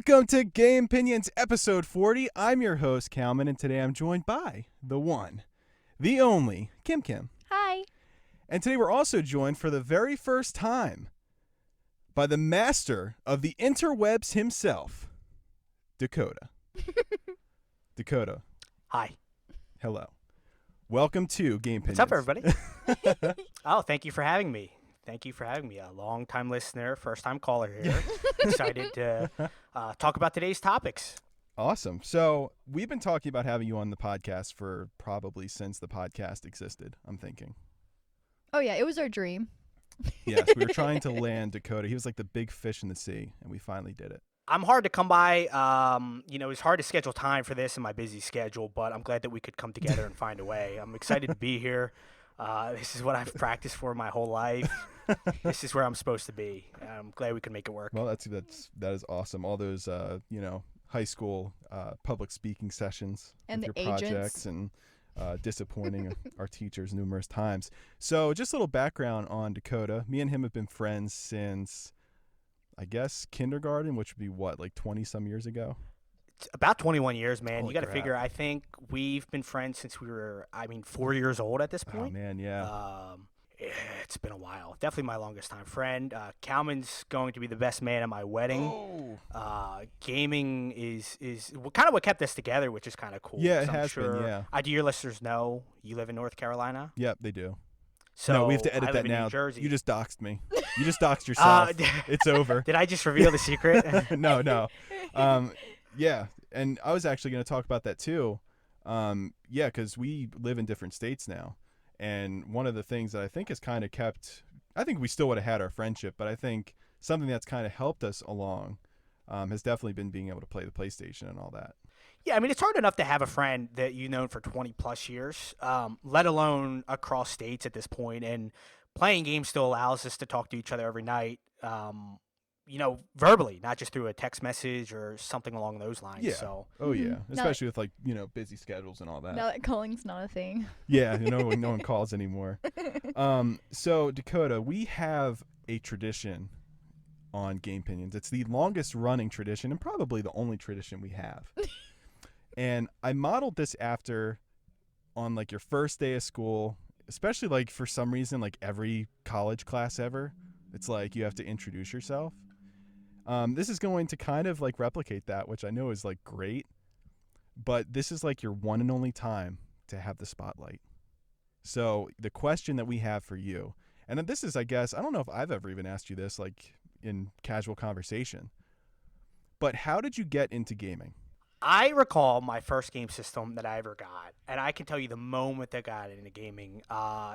Welcome to Gamepinions episode 40. I'm your host, Calman, and today I'm joined by the one, the only, Kim Kim. Hi. And today we're also joined for the very first time by the master of the interwebs himself, Dakota. Dakota. Hi. Hello. Welcome to Gamepinions. What's up, everybody? Oh, thank you for having me. Thank you for having me. A long-time listener, first-time caller here. Excited to talk about today's topics. Awesome. So we've been talking about having you on the podcast for probably since the podcast existed, I'm thinking. Oh, yeah. It was our dream. Yes, we were trying to land Dakota. He was like the big fish in the sea, and we finally did it. I'm hard to come by. It's hard to schedule time for this in my busy schedule, but I'm glad that we could come together and find a way. I'm excited to be here. This is what I've practiced for my whole life. This is where I'm supposed to be. I'm glad we could make it work. Well, that is awesome. All those high school public speaking sessions And with the your agents. projects and disappointing our teachers numerous times. So just a little background on Dakota. Me and him have been friends since, I guess, kindergarten, which would be what, like 20 some years ago? It's about 21 years, man. Holy You got to crap. figure, I think we've been friends since we were, 4 years old at this Oh point. man, yeah. It's been a while. Definitely my longest time friend. Calman's going to be the best man at my wedding. Oh. Gaming is kind of what kept us together, which is kind of cool. Yeah, it 'cause I'm has been, sure, yeah. Do your listeners know you live in North Carolina? Yep, they do. So No, we have to edit I that live in now. New Jersey. You just doxed me. You just doxed yourself. It's over. Did I just reveal the secret? No. Yeah, and I was actually going to talk about that too. Because we live in different states now. And one of the things that I think has kind of kept, I think we still would have had our friendship, but I think something that's kind of helped us along has definitely been being able to play the PlayStation and all that. Yeah, it's hard enough to have a friend that you've known for 20 plus years, let alone across states at this point. And playing games still allows us to talk to each other every night, verbally, not just through a text message or something along those lines. Yeah. So Oh, yeah. Mhm. Especially with, busy schedules and all that. Now that calling's not a thing. Yeah, no one calls anymore. So, Dakota, we have a tradition on Gamepinions. It's the longest running tradition and probably the only tradition we have. And I modeled this after on your first day of school, especially for some reason, every college class ever. It's you have to introduce yourself. This is going to kind of replicate that, which I know is great. But this is your one and only time to have the spotlight. So the question that we have for you, and this is, I guess, I don't know if I've ever even asked you this in casual conversation, but how did you get into gaming? I recall my first game system that I ever got, and I can tell you the moment that I got into gaming.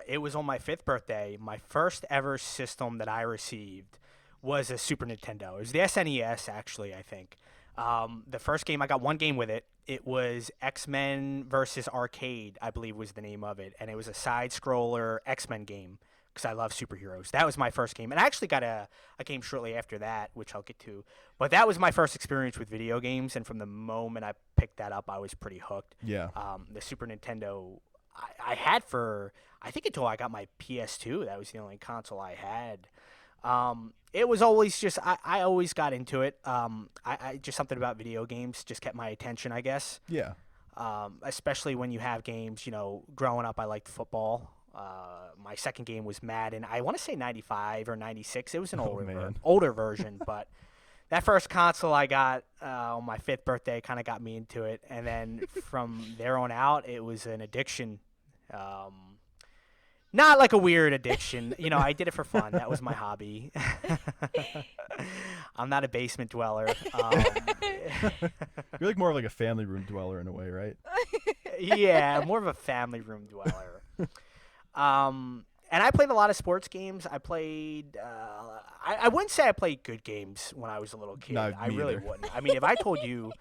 It was on my 5th birthday. My first ever system that I received was a Super Nintendo. It was the SNES, actually, I think. The first game, I got one game with it. It was X-Men versus Arcade, I believe was the name of it, and it was a side-scroller X-Men game because I love superheroes. That was my first game, and I actually got a game shortly after that, which I'll get to. But that was my first experience with video games, and from the moment I picked that up, I was pretty hooked. Yeah. The Super Nintendo I had for, I think until I got my PS2. That was the only console I had. It was always just, I always got into it. I just something about video games just kept my attention, I guess. Yeah. Especially when you have games, growing up, I liked football. My second game was Madden. I want to say 95 or 96. It was an older version, but that first console I got on my 5th birthday kind of got me into it. And then from there on out, it was an addiction. Not like a weird addiction. I did it for fun. That was my hobby. I'm not a basement dweller. You're more of a family room dweller in a way, right? Yeah, more of a family room dweller. And I played a lot of sports games. I played, I wouldn't say I played good games when I was a little kid. No, I me really either. wouldn't. If I told you,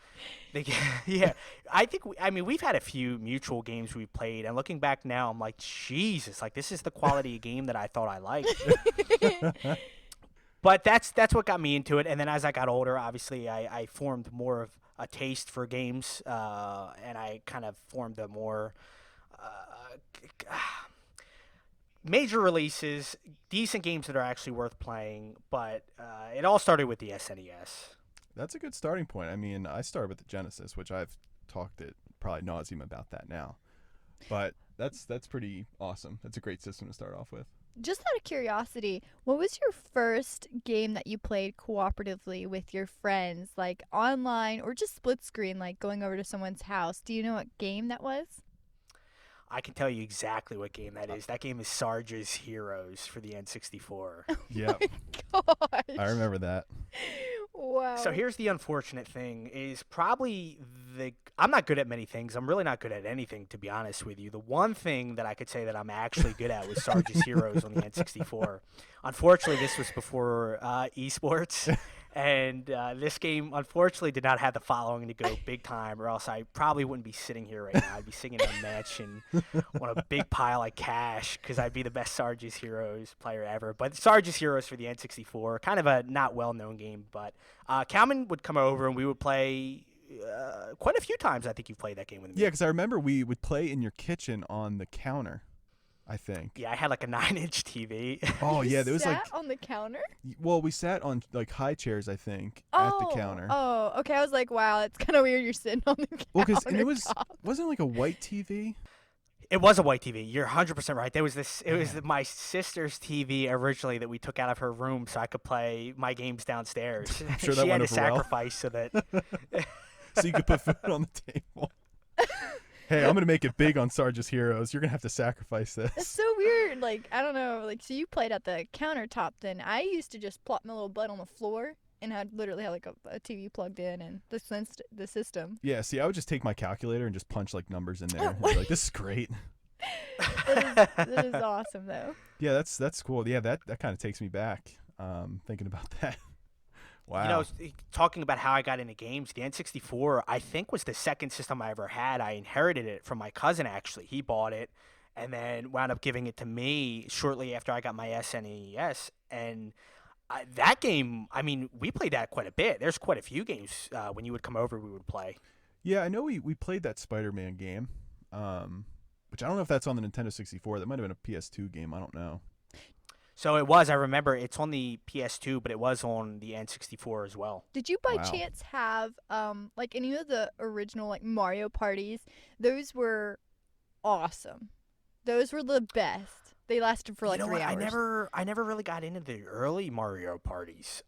yeah, I think, we've had a few mutual games we've played. And looking back now, I'm like, Jesus, this is the quality of game that I thought I liked. But that's what got me into it. And then as I got older, obviously, I formed more of a taste for games. And I kind of formed a more major releases, decent games that are actually worth playing, but it all started with the SNES. That's a good starting point. I mean, I started with the Genesis, which I've talked at probably nauseum about that now. But that's pretty awesome. That's a great system to start off with. Just out of curiosity, what was your first game that you played cooperatively with your friends, like online or just split screen, like going over to someone's house? Do you know what game that was? I can tell you exactly what game that is. That game is Sarge's Heroes for the N64. Yeah, Gosh. I remember that. Wow. So here's the unfortunate thing is probably I'm not good at many things. I'm really not good at anything, to be honest with you. The one thing that I could say that I'm actually good at was Sarge's Heroes on the N64. Unfortunately, this was before esports. And this game, unfortunately, did not have the following to go big time, or else I probably wouldn't be sitting here right now. I'd be sitting in a mansion on a big pile of cash because I'd be the best Sarge's Heroes player ever. But Sarge's Heroes for the N64, kind of a not well-known game. But Calman would come over and we would play quite a few times. I think you've played that game with me. Yeah, because I remember we would play in your kitchen on the counter, I think. Yeah, I had like a 9-inch TV. Oh, yeah, there was sat like, on the counter? well, we sat on like high chairs, I think, at the counter. Oh, okay. I was like, wow, it's kind of weird you're sitting on the counter. Well, because wasn't it like a white TV? It was a white TV. You're 100% right. There was this. It was my sister's TV originally that we took out of her room so I could play my games downstairs. I'm sure she that had went to over well. sacrifice so that. So you could put food on the table. Hey, I'm gonna make it big on Sarge's Heroes. You're gonna have to sacrifice It's this. so weird. Like, I don't know. Like, so you played at the countertop then. I used to just plop my little butt on the floor and I'd literally have like a TV plugged in and the system. Yeah, see, I would just take my calculator and just punch like numbers in there. And be like, this is great. That is awesome, though. Yeah, that's cool. Yeah, that kind of takes me back. Thinking about that. Wow. You know, talking about how I got into games, the N64, I think, was the second system I ever had. I inherited it from my cousin, actually. He bought it and then wound up giving it to me shortly after I got my SNES. And that game, I mean, we played that quite a bit. There's quite a few games when you would come over, we would play. Yeah, I know we played that Spider-Man game, which I don't know if that's on the Nintendo 64. That might have been a PS2 game. I don't know. So it was. I remember it's on the PS2, but it was on the N64 as well. Did you by Wow. chance have like any of the original like Mario parties? Those were awesome. Those were the best. They lasted for like you know 3 what? hours. I never really got into the early Mario parties.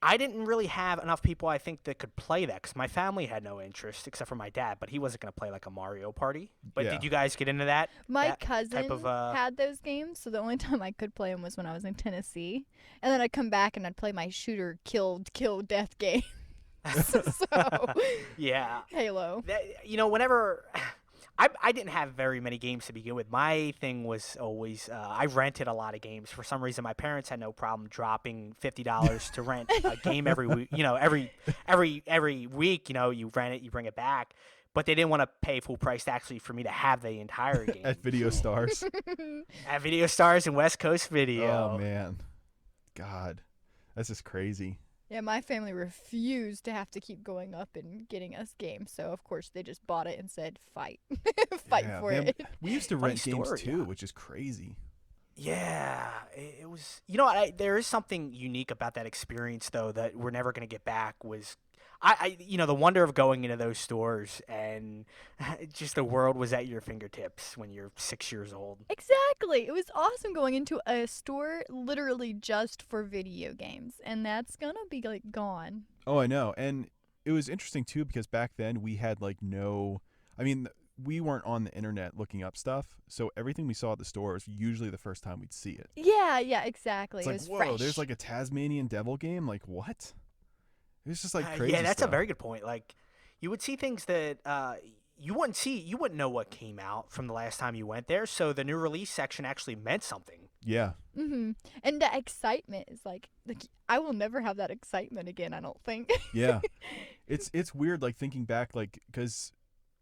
I didn't really have enough people, I think, that could play that because my family had no interest except for my dad, but he wasn't going to play like a Mario party. But Yeah. did you guys get into that? My that cousin type of, had those games, so the only time I could play them was when I was in Tennessee. And then I'd come back and I'd play my shooter kill death game. So, Yeah. Halo. You know, whenever I didn't have very many games to begin with. My thing was always I rented a lot of games. For some reason, my parents had no problem dropping $50 to rent a game every week. You know, every week, you know, you rent it, you bring it back. But they didn't want to pay full price actually for me to have the entire game. At Video Stars. At Video Stars and West Coast Video. Oh man, God, that's just crazy. Yeah, my family refused to have to keep going up and getting us games, so of course they just bought it and said, "Fight, fight Yeah, for man, it." We used to Funny rent games story, too, yeah. which is crazy. Yeah, it was. You know, there is something unique about that experience, though, that we're never going to get back. Was you know, the wonder of going into those stores and just the world was at your fingertips when you're 6 years old. Exactly. It was awesome going into a store literally just for video games, and that's gonna be like gone. Oh, I know, and it was interesting too because back then we had like no. I mean, we weren't on the internet looking up stuff, so everything we saw at the store was usually the first time we'd see it. Yeah, exactly. It's It like, was whoa, fresh. there's like a Tasmanian devil game. Like what? It was just like crazy. Yeah, that's stuff. a very good point. Like, you would see things that you wouldn't see. You wouldn't know what came out from the last time you went there. So the new release section actually meant something. Yeah. And the excitement is like I will never have that excitement again. I don't think. Yeah. It's weird like thinking back like because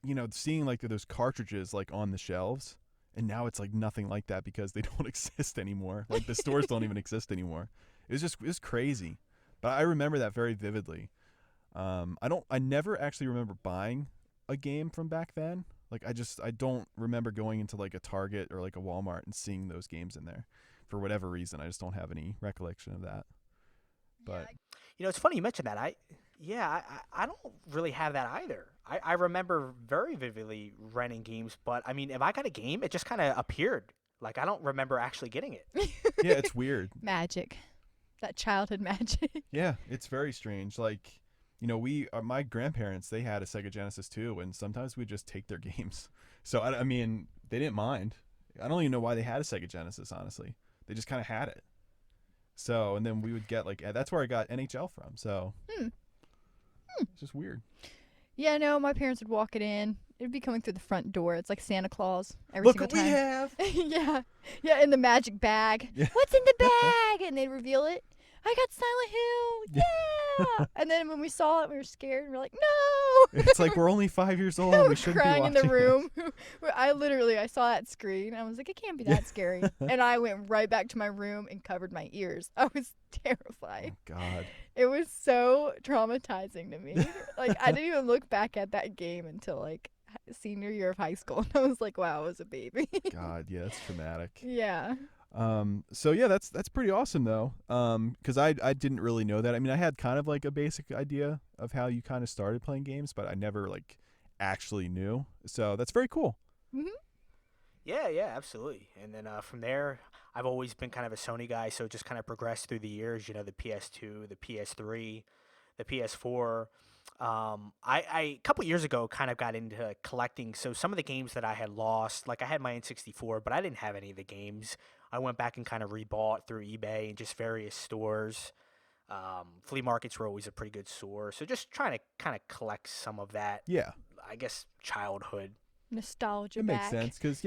you know seeing like those cartridges like on the shelves and now it's like nothing like that because they don't exist anymore. Like the stores don't even exist anymore. It was crazy. But I remember that very vividly. I never actually remember buying a game from back then. Like I don't remember going into like a Target or like a Walmart and seeing those games in there for whatever reason. I just don't have any recollection of that. But It's funny you mentioned that. I don't really have that either. I remember very vividly renting games, but I mean, if I got a game, it just kind of appeared. Like I don't remember actually getting it. yeah, it's weird. Magic. That childhood magic. Yeah, it's very strange. Like, my grandparents, they had a Sega Genesis too, and sometimes we just take their games. So I mean, they didn't mind. I don't even know why they had a Sega Genesis. Honestly, they just kind of had it. So, and then we would get that's where I got NHL from. So, it's just weird. Yeah, no, my parents would walk it in. It'd be coming through the front door. It's like Santa Claus every Look single what we time. have. yeah, in the magic bag. Yeah. What's in the bag? And they'd reveal it. I got Silent Hill. Yeah. And then when we saw it, we were scared. We were like, no. It's like we're only 5 years old. We're We shouldn't be crying in watching the this. room. I saw that screen. I was like, it can't be that scary. And I went right back to my room and covered my ears. I was terrified. Oh, God. It was so traumatizing to me. Like, I didn't even look back at that game until like senior year of high school. And I was like, wow, I was a baby. God, yeah, that's traumatic. Yeah. So yeah, that's pretty awesome though. Because I didn't really know that. I mean, I had kind of like a basic idea of how you kind of started playing games, but I never like actually knew. So that's very cool. Mm-hmm. Yeah, absolutely. And then from there, I've always been kind of a Sony guy, so it just kind of progressed through the years. The PS2, the PS3, the PS4. I a couple years ago kind of got into collecting. So some of the games that I had lost, like I had my N64, but I didn't have any of the games. I went back and kind of rebought through eBay and just various stores. Flea markets were always a pretty good source. So just trying to kind of collect some of that, Yeah, I guess, childhood. Nostalgia it makes back. sense. Because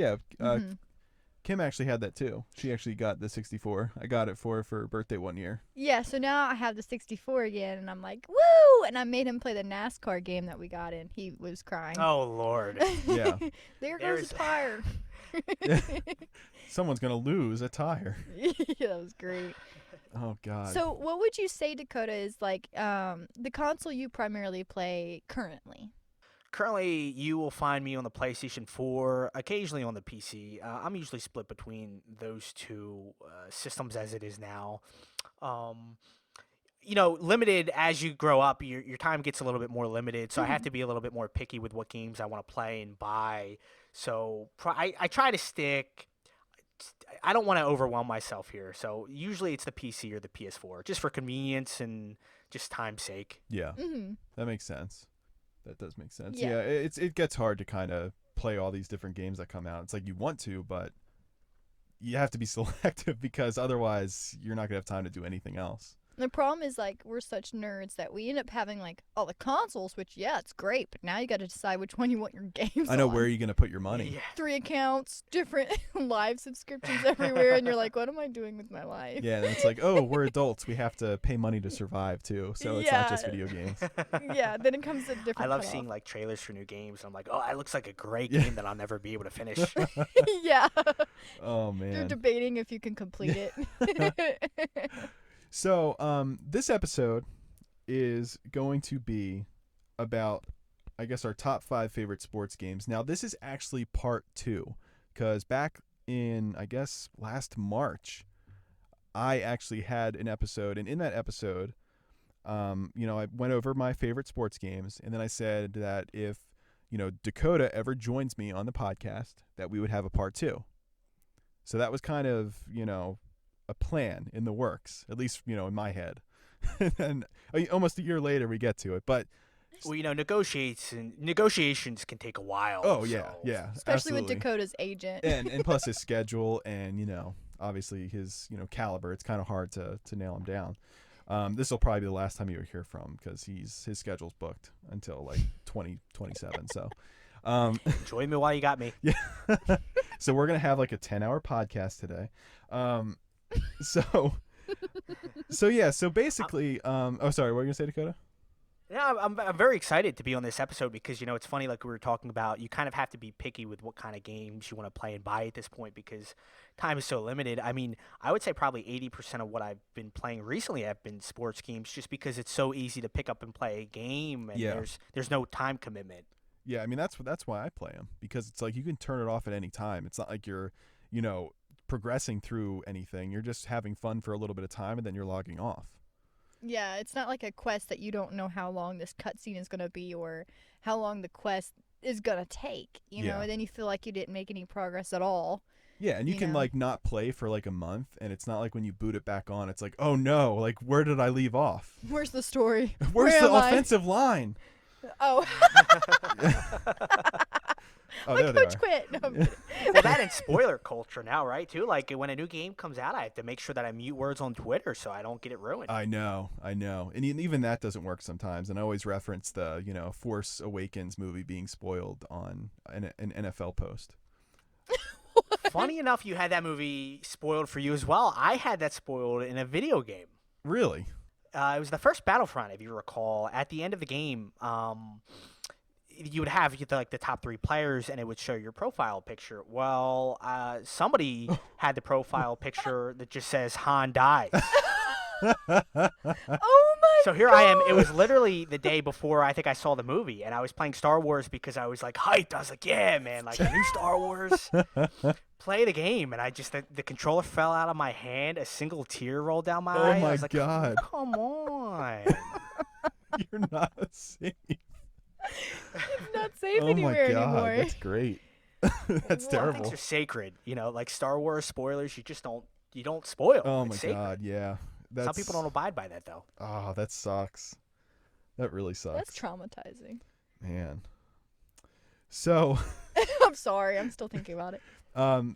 Kim actually had that too. She actually got the 64. I got it for her birthday one year. Yeah, so now I have the 64 again, and I'm like, woo! And I made him play the NASCAR game that we got in. He was crying. Oh, Lord. Yeah. There goes There's- the tire. Someone's gonna lose a tire. Yeah, that was great. Oh God. So what would you say, Dakota, is like the console you primarily play currently? Currently, you will find me on the PlayStation 4, occasionally on the PC. I'm usually split between those two systems as it is now. Limited as you grow up, your time gets a little bit more limited, so I have to be a little bit more picky with what games I want to play and buy. So I try to stick. I don't want to overwhelm myself here, so usually it's the PC or the PS4, just for convenience and just time's sake. Yeah, Mm-hmm. that makes sense. That does make sense. Yeah. Yeah, it gets hard to kind of play all these different games that come out. It's like you want to, but you have to be selective because otherwise you're not gonna have time to do anything else. The problem is, like, we're such nerds that we end up having, like, all the consoles, which, yeah, it's great, but now you got to decide which one you want your games I know on. where you're gonna put your money. Yeah. 3 accounts, different live subscriptions everywhere, and you're like, what am I doing with my life? Yeah, and it's like, oh, we're adults. We have to pay money to survive too. So it's not just Yeah. video games. Yeah, then it comes to different I love cutoff. seeing like trailers for new games. I'm like, oh, that looks like a great Yeah. game that I'll never be able to finish. Yeah. Oh You're man. debating if you can complete it. So this episode is going to be about, I guess, our top 5 favorite sports games. Now this is actually part 2, because back in, I guess, last March, I actually had an episode, and in that episode, I went over my favorite sports games, and then I said that if, Dakota ever joins me on the podcast, that we would have a part 2. So that was kind of, a plan in the works, at least, in my head. And almost a year later, we get to it. But Well, negotiations can take a while. oh yeah, so- yeah, Especially absolutely. with Dakota's agent. and plus his schedule and obviously his caliber. It's kind of hard to nail him down. This will probably be the last time you hear from because his schedule's booked until like 2027. So. Enjoy me while you got me. Yeah. So we're gonna have like a 10-hour podcast today. So yeah. So basically, oh sorry, what were you gonna say, Dakota? Yeah, I'm very excited to be on this episode because it's funny, like we were talking about. You kind of have to be picky with what kind of games you want to play and buy at this point because time is so limited. I mean, I would say probably 80% of what I've been playing recently have been sports games, just because it's so easy to pick up and play a game, and Yeah. there's no time commitment. Yeah, I mean that's why I play them, because it's like you can turn it off at any time. It's not like you're progressing through anything. You're just having fun for a little bit of time and then you're logging off. Yeah, it's not like a quest that you don't know how long this cutscene is going to be or how long the quest is going to take, Yeah. and then you feel like you didn't make any progress at all. Yeah, and you can know. like not play for like a month, and it's not like when you boot it back on, it's like, oh no, like where did I leave off? Where's the story? Where's Where the am I? offensive line? Oh. Oh, My there they coach are. quit. No, I'm kidding. Well, that and spoiler culture now, right? Too. Like when a new game comes out, I have to make sure that I mute words on Twitter so I don't get it ruined. I know, and even that doesn't work sometimes. And I always reference the Force Awakens movie being spoiled on an NFL post. Funny enough, you had that movie spoiled for you as well. I had that spoiled in a video game. Really? It was the first Battlefront, if you recall. At the end of the game, you would have the top 3 players, and it would show your profile picture. Well, somebody had the profile picture that just says Han dies. Oh my So here I am. It was literally the day before I think I saw the movie, and I was playing Star Wars because I was like hyped. I was like, yeah, man, like a new Star Wars. Play the game, and I just the controller fell out of my hand. A single tear rolled down my eye. Oh my I was like, God. come on. You're not safe. It's not safe Oh anywhere my God, anymore. that's great. That's Well, terrible. things are sacred, like Star Wars spoilers. You don't spoil. Oh It's my sacred. God, yeah. Some people don't abide by that though. Oh, that sucks. That really sucks. That's traumatizing. Man. So, I'm sorry. I'm still thinking about it.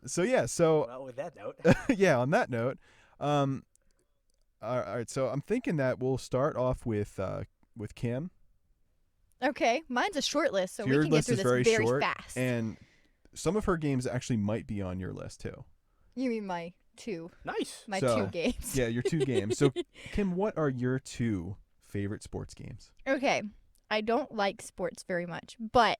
so yeah, so Well, with that note, yeah, on that note, all right, so I'm thinking that we'll start off with Kim. Okay, mine's a short list, so we Your can get list through is this very very short, fast. and some of her games actually might be on your list too. You mean my two nice. So, 2 games. Yeah, your 2 games. So, Kim, what are your 2 favorite sports games? Okay, I don't like sports very much, but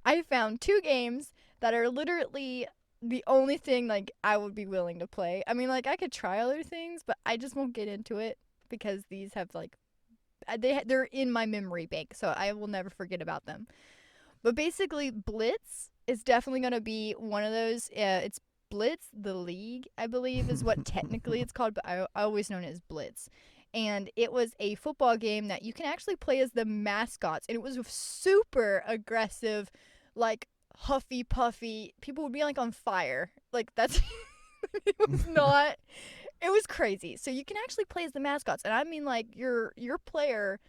I found 2 games that are literally the only thing like I would be willing to play. I mean, like I could try other things, but I just won't get into it because these have like they're in my memory bank, so I will never forget about them. But basically, Blitz is definitely going to be one of those. It's Blitz the League, I believe, is what technically it's called, but I always known it as Blitz. And it was a football game that you can actually play as the mascots, and it was super aggressive, like huffy puffy. People would be like on fire, like that's. It was not. It was crazy. So you can actually play as the mascots, and I mean like your player,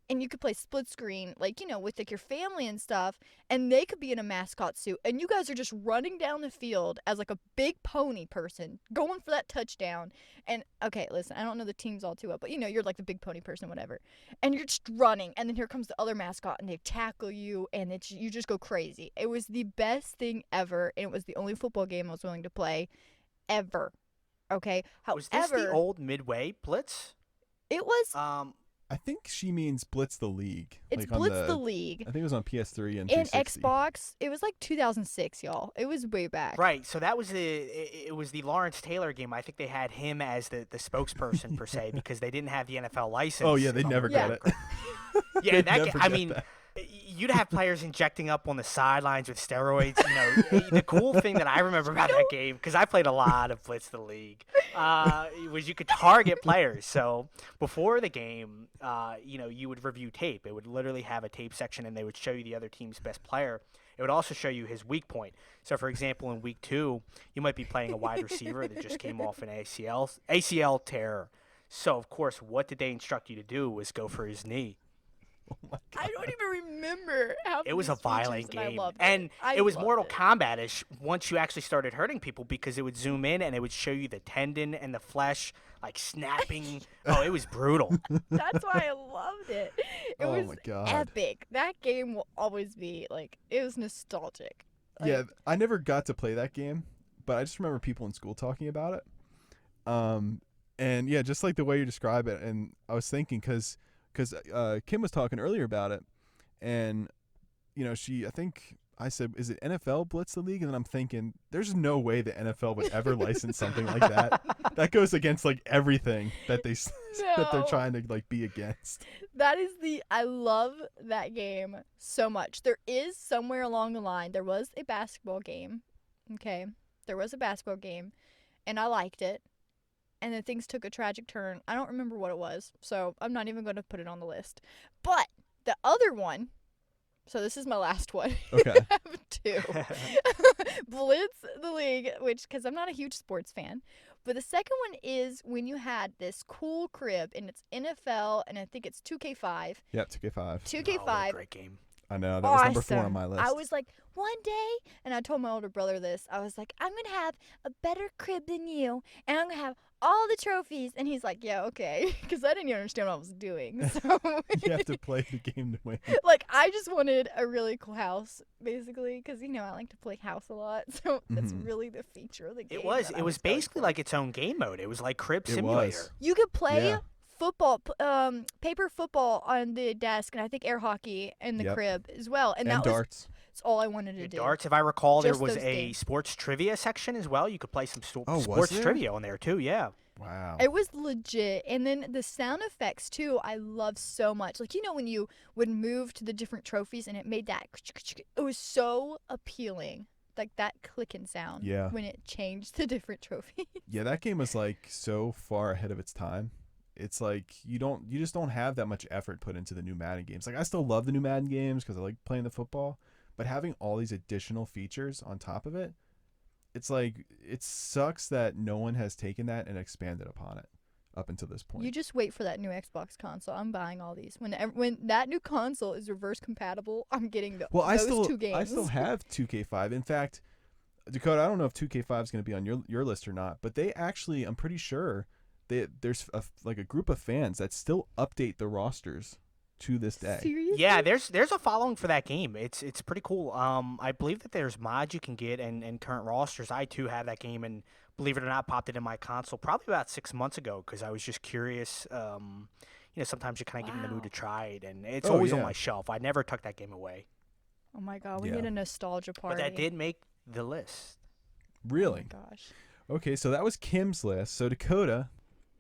and you could play split screen, like with like your family and stuff, and they could be in a mascot suit, and you guys are just running down the field as like a big pony person, going for that touchdown. And okay, listen, I don't know the teams all too well, but you're like the big pony person, whatever, and you're just running, and then here comes the other mascot, and they tackle you, and you just go crazy. It was the best thing ever, and it was the only football game I was willing to play, ever. Okay. Was this the However, old Midway Blitz? it was. I think she means Blitz the League. It's like on Blitz the League. I think it was on PS3 and And 360. Xbox, it was like 2006, y'all. It was way back. Right. So that was it was the Lawrence Taylor game. I think they had him as the spokesperson per se because they didn't have the NFL license. Oh yeah, they if I'm never Yeah. get remembering it. Yeah, They'd that never I get mean, that. you'd have players injecting up on the sidelines with steroids. The cool thing that I remember about that game, because I played a lot of Blitz the League, was you could target players. So before the game, you would review tape. It would literally have a tape section, and they would show you the other team's best player. It would also show you his weak point. So, for example, in week 2, you might be playing a wide receiver that just came off an ACL tear. So, of course, what did they instruct you to do was go for his knee. Oh my God. I don't even remember how It was a violent game. I loved And I it was loved Mortal it. Kombat-ish once you actually started hurting people because it would zoom in and it would show you the tendon and the flesh like snapping. Oh, it was brutal. That's why I loved it. It Oh was my God. epic. That game will always be like, it was nostalgic. Yeah, I never got to play that game, but I just remember people in school talking about it. And yeah, just like the way you describe it, and I was thinking because Kim was talking earlier about it, and I think I said, is it NFL Blitz the League? And then I'm thinking, there's no way the NFL would ever license something like that. That goes against like everything that that they're No. trying to like be against. I love that game so much. There is somewhere along the line, there was a basketball game. Okay. There was a basketball game, and I liked it. and then things took a tragic turn. I don't remember what it was, so I'm not even going to put it on the list. But the other one, so this is my last one. Okay. I have two. Blitz the League, which, because I'm not a huge sports fan. But the second one is when you had this cool crib, and it's NFL, and I think it's 2K5. Yep, 2K5. 2K5. Oh, what a great game. I know. That was number 4 on Awesome. my list. I was like, one day, and I told my older brother this, I was like, I'm going to have a better crib than you, and I'm going to have all the trophies. And he's like, yeah, okay, because I didn't even understand what I was doing. So You have to play the game to win. like, I just wanted a really cool house, basically, because, you know, I like to play house a lot. So that's Mhm. really the feature of the game. It was that I it was going basically for. like its own game mode. It was like Crib It Simulator. was. You could play Yeah. football, paper football on the desk, and I think air hockey in the Yep. crib as well. And that darts. was all I wanted to Yeah, do. darts, if I recall, there Just was those a games. sports trivia section as well. You could play some Oh, was sports there? trivia on there too. Yeah. Wow. It was legit. And then the sound effects, too, I love so much. Like, you know, when you would move to the different trophies and it made that, it was so appealing. Like that clicking sound Yeah. when it changed the different trophies. Yeah, that game was like so far ahead of its time. It's like you just don't have that much effort put into the new Madden games. Like I still love the new Madden games because I like playing the football, but having all these additional features on top of it, it's like it sucks that no one has taken that and expanded upon it up until this point. You just wait for that new Xbox console. I'm buying all these. When that new console is reverse compatible, I'm getting those two games. I still have 2K5. In fact, Dakota, I don't know if 2K5 is going to be on your list or not, but they actually, I'm pretty sure, there's a group of fans that still update the rosters to this day. Seriously? Yeah, there's a following for that game. It's pretty cool. I believe that there's mods you can get and current rosters. I too have that game, and believe it or not, popped it in my console probably about 6 months ago because I was just curious. Sometimes you kind of get in the mood to try it, and it's always on yeah. my shelf. I never took that game away. Oh my god, we Yeah. need a nostalgia party. But that did make the list. Really? Oh my gosh. Okay, so that was Kim's list. So Dakota,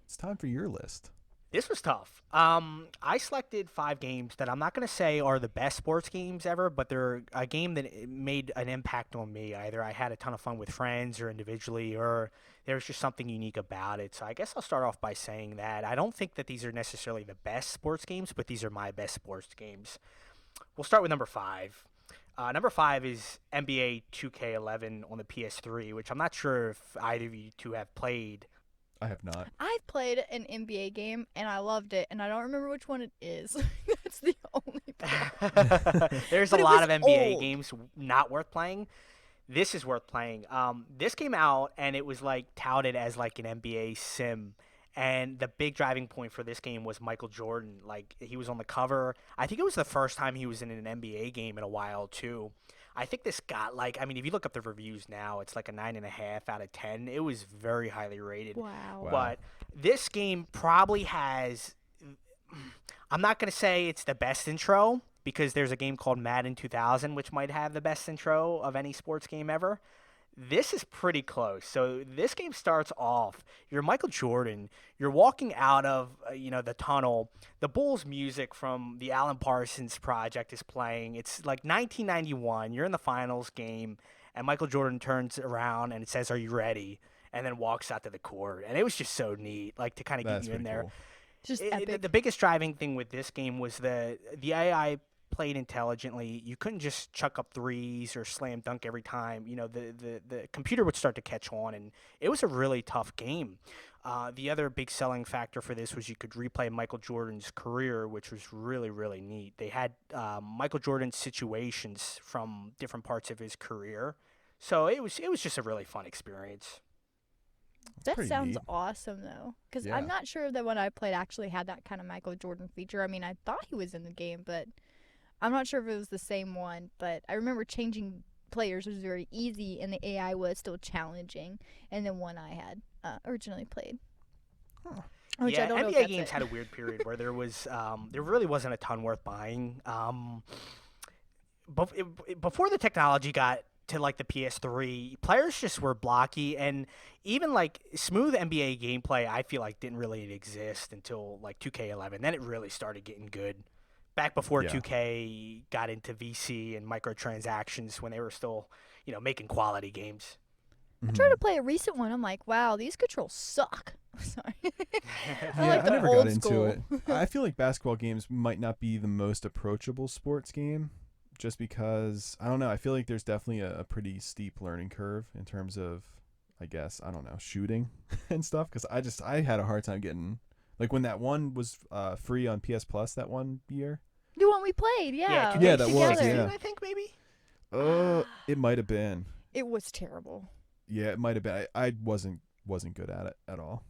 it's time for your list. This was tough. I selected 5 games that I'm not going to say are the best sports games ever, but they're a game that made an impact on me. Either I had a ton of fun with friends or individually, or there was just something unique about it. So I guess I'll start off by saying that I don't think that these are necessarily the best sports games, but these are my best sports games. We'll start with number 5. Number 5 is NBA 2K11 on the PS3, which I'm not sure if either of you two have played. I have not. I've played an NBA game and I loved it, and I don't remember which one it is. That's the only part. There's But a it lot was of NBA old. games not worth playing. This is worth playing. This came out and it was like touted as like an NBA sim. And the big driving point for this game was Michael Jordan. Like he was on the cover. I think it was the first time he was in an NBA game in a while too. I think this got if you look up the reviews now, it's like a 9.5 out of 10. It was very highly rated. Wow. But this game probably has. I'm not going to say it's the best intro because there's a game called Madden 2000, which might have the best intro of any sports game ever. This is pretty close. So this game starts off. You're Michael Jordan. You're walking out of the tunnel. The Bulls music from the Alan Parsons Project is playing. It's like 1991. You're in the finals game, and Michael Jordan turns around and it says, "Are you ready?" And then walks out to the court. And it was just so neat, like to kind of get That's you in pretty there. cool. Just epic. The biggest driving thing with this game was the AI played intelligently. You couldn't just chuck up threes or slam dunk every time. The computer would start to catch on, and it was a really tough game. The other big selling factor for this was you could replay Michael Jordan's career, which was really, really neat. They had Michael Jordan's situations from different parts of his career. So it was just a really fun experience. That pretty sounds neat. awesome, though. Because Yeah. I'm not sure that what I played actually had that kind of Michael Jordan feature. I mean, I thought he was in the game, but I'm not sure if it was the same one. But I remember changing players was very easy, and the AI was still challenging. And the one I had originally played. Huh. Which I don't know if NBA that's games it. had a weird period where there was there really wasn't a ton worth buying. Before the technology got to like the PS3, players just were blocky, and even like smooth NBA gameplay I feel like didn't really exist until like 2K11. Then it really started getting good. Back before Yeah. 2K got into VC and microtransactions when they were still, making quality games. I tried Mhm. to play a recent one. I'm like, wow, these controls suck. Sorry. I Yeah, like I the never old got into school. it. I feel like basketball games might not be the most approachable sports game, just because I don't know. I feel like there's definitely a pretty steep learning curve in terms of, I guess, I don't know, shooting and stuff. Because I had a hard time getting, like when that one was free on PS Plus that one year. The one we played, Yeah, yeah. Yeah, that was, together. yeah. I think maybe. It might have been. It was terrible. Yeah, it might have been. I wasn't good at it at all.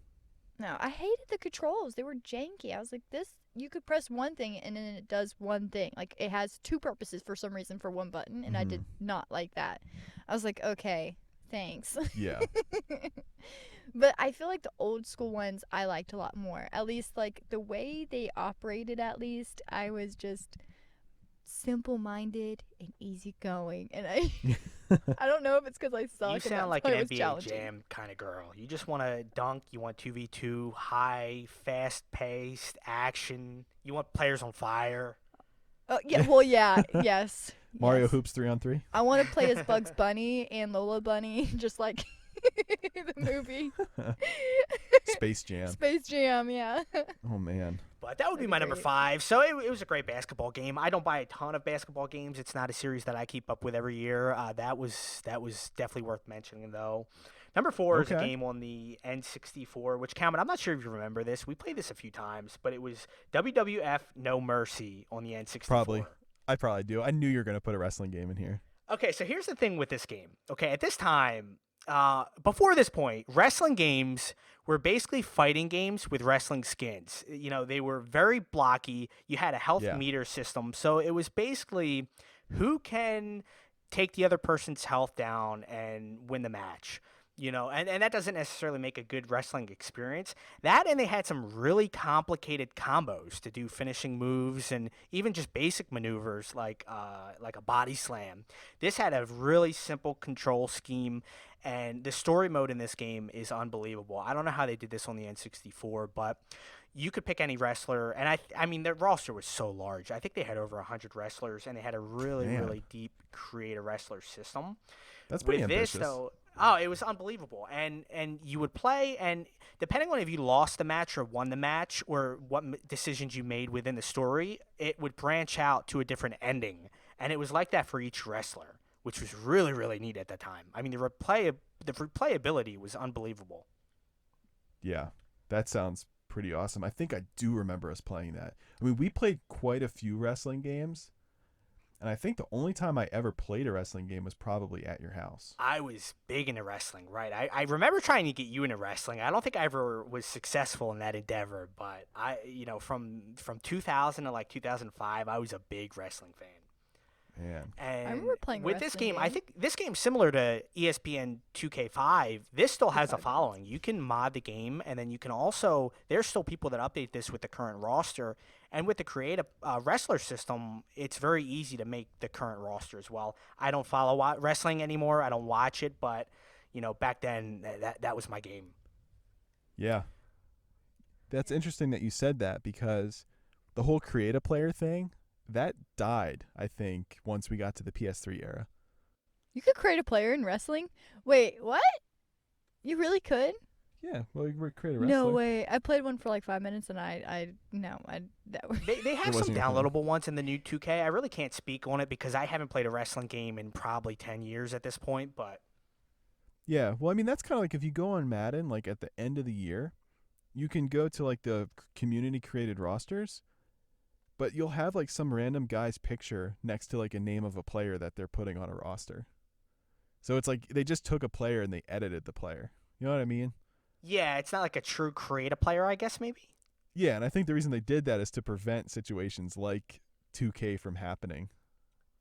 No, I hated the controls. They were janky. I was like, this, you could press one thing and then it does one thing. Like, it has two purposes for some reason for one button, and I did not like that. I was like, okay, thanks. Yeah. But I feel like the old school ones I liked a lot more. At least, like, the way they operated, at least, I was just simple-minded and easygoing. And I don't know if it's because I suck. You and sound that's like why an it was NBA challenging. Jam kind of girl. You just want to dunk. You want 2v2, high, fast-paced action. You want players on fire. Yeah, well, yeah, yes. Mario yes. Hoops 3-on-3. I want to play as Bugs Bunny and Lola Bunny, just like the movie Space Jam. Space Jam. Yeah. Oh man. But that would be That'd my be number great. 5. So it was a great basketball game. I don't buy a ton of basketball games. It's not a series that I keep up with every year. That was definitely worth mentioning, though. Number 4 is a Okay. game on the N64, which, Calvin, I'm not sure if you remember this. We played this a few times, but it was WWF No Mercy on the N64. Probably. I probably do. I knew you were gonna put a wrestling game in here. Okay, so here's the thing with this game. Okay, at this time, before this point, wrestling games were basically fighting games with wrestling skins. You know, they were very blocky. You had a health Yeah. meter system, so it was basically who can take the other person's health down and win the match. You know, and that doesn't necessarily make a good wrestling experience. That, and they had some really complicated combos to do finishing moves and even just basic maneuvers like a body slam. This had a really simple control scheme, and the story mode in this game is unbelievable. I don't know how they did this on the N64, but you could pick any wrestler, and I mean their roster was so large. I think they had over 100 wrestlers, and they had a really Man. really deep create a wrestler system. That's pretty With ambitious. this though, oh, it was unbelievable. And you would play, and depending on if you lost the match or won the match, or what decisions you made within the story, it would branch out to a different ending. And it was like that for each wrestler, which was really really neat at the time. I mean, the replayability was unbelievable. Yeah. That sounds pretty awesome. I think I do remember us playing that. I mean, we played quite a few wrestling games, and I think the only time I ever played a wrestling game was probably at your house. I was big into wrestling, right? I remember trying to get you into wrestling. I don't think I ever was successful in that endeavor, but from 2000 to like 2005, I was a big wrestling fan. Man. And I remember playing a with this wrestling game, I game. think this game's similar to ESPN 2K5. This still has a 2K5 following. You can mod the game, and then you can also, there's still people that update this with the current roster. And with the create a wrestler system, it's very easy to make the current roster as well. I don't follow wrestling anymore. I don't watch it, but back then that was my game. Yeah. That's interesting that you said that, because the whole create a player thing, that died, I think, once we got to the PS3 era. You could create a player in wrestling? Wait, what? You really could? Yeah, well, you were create a wrestler. No way. I played one for like 5 minutes and that was They have some wasn't your thing. downloadable ones in the new 2K. I really can't speak on it because I haven't played a wrestling game in probably 10 years at this point, but Yeah, well, I mean, that's kind of like if you go on Madden, like at the end of the year, you can go to like the community created rosters, but you'll have like some random guy's picture next to like a name of a player that they're putting on a roster. So it's like they just took a player and they edited the player. You know what I mean? yeah, it's not like a true create a player, I guess, maybe. Yeah, and I think the reason they did that is to prevent situations like 2K from happening,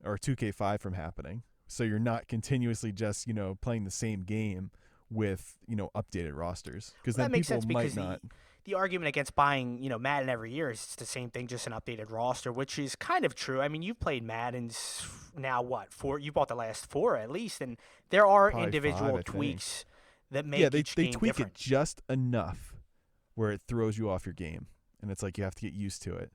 or 2K5 from happening. So you're not continuously just, playing the same game with, updated rosters. Because Well, then that makes people sense might because not. the argument against buying, Madden every year is it's the same thing, just an updated roster, which is kind of true. I mean, you've played Madden's now what, 4? You bought the last 4 at least, and there are Probably individual 5, I think. tweaks that make Yeah, they each game tweak different. it just enough where it throws you off your game. And it's like you have to get used to it.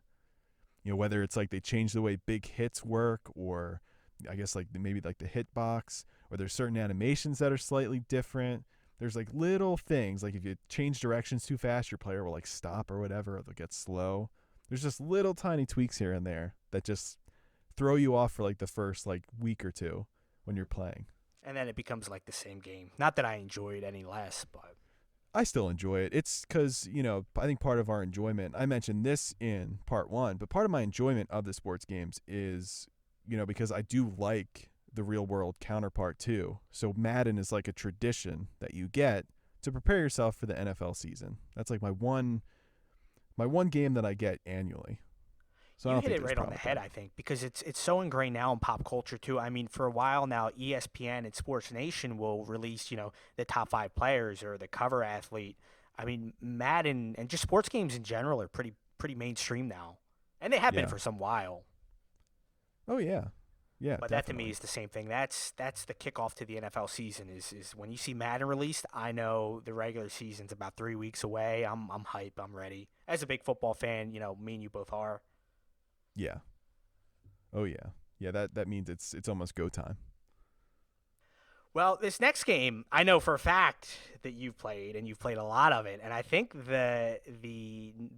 Whether it's like they change the way big hits work, or, I guess like maybe like the hitbox, or there's certain animations that are slightly different. There's like little things, like if you change directions too fast, your player will like stop or whatever, or they'll get slow. There's just little tiny tweaks here and there that just throw you off for like the first like week or two when you're playing. And then it becomes like the same game. Not that I enjoy it any less, but I still enjoy it. It's because, I think part of our enjoyment, I mentioned this in part 1, but part of my enjoyment of the sports games is, because I do like the real world counterpart too. So Madden is like a tradition that you get to prepare yourself for the NFL season. That's like my one game that I get annually. So I you don't hit think it there's right on the head, probably- I think, because it's so ingrained now in pop culture too. I mean, for a while now, ESPN and Sports Nation will release, the top 5 players or the cover athlete. I mean, Madden and just sports games in general are pretty mainstream now, and they have been Yeah. for some while. Oh yeah. Yeah. But that to definitely. me is the same thing. That's the kickoff to the NFL season. Is when you see Madden released, I know the regular season's about 3 weeks away. I'm hype. I'm ready. As a big football fan, me and you both are. Yeah. Oh yeah. Yeah, that means it's almost go time. Well, this next game, I know for a fact that you've played, and you've played a lot of it. And I think the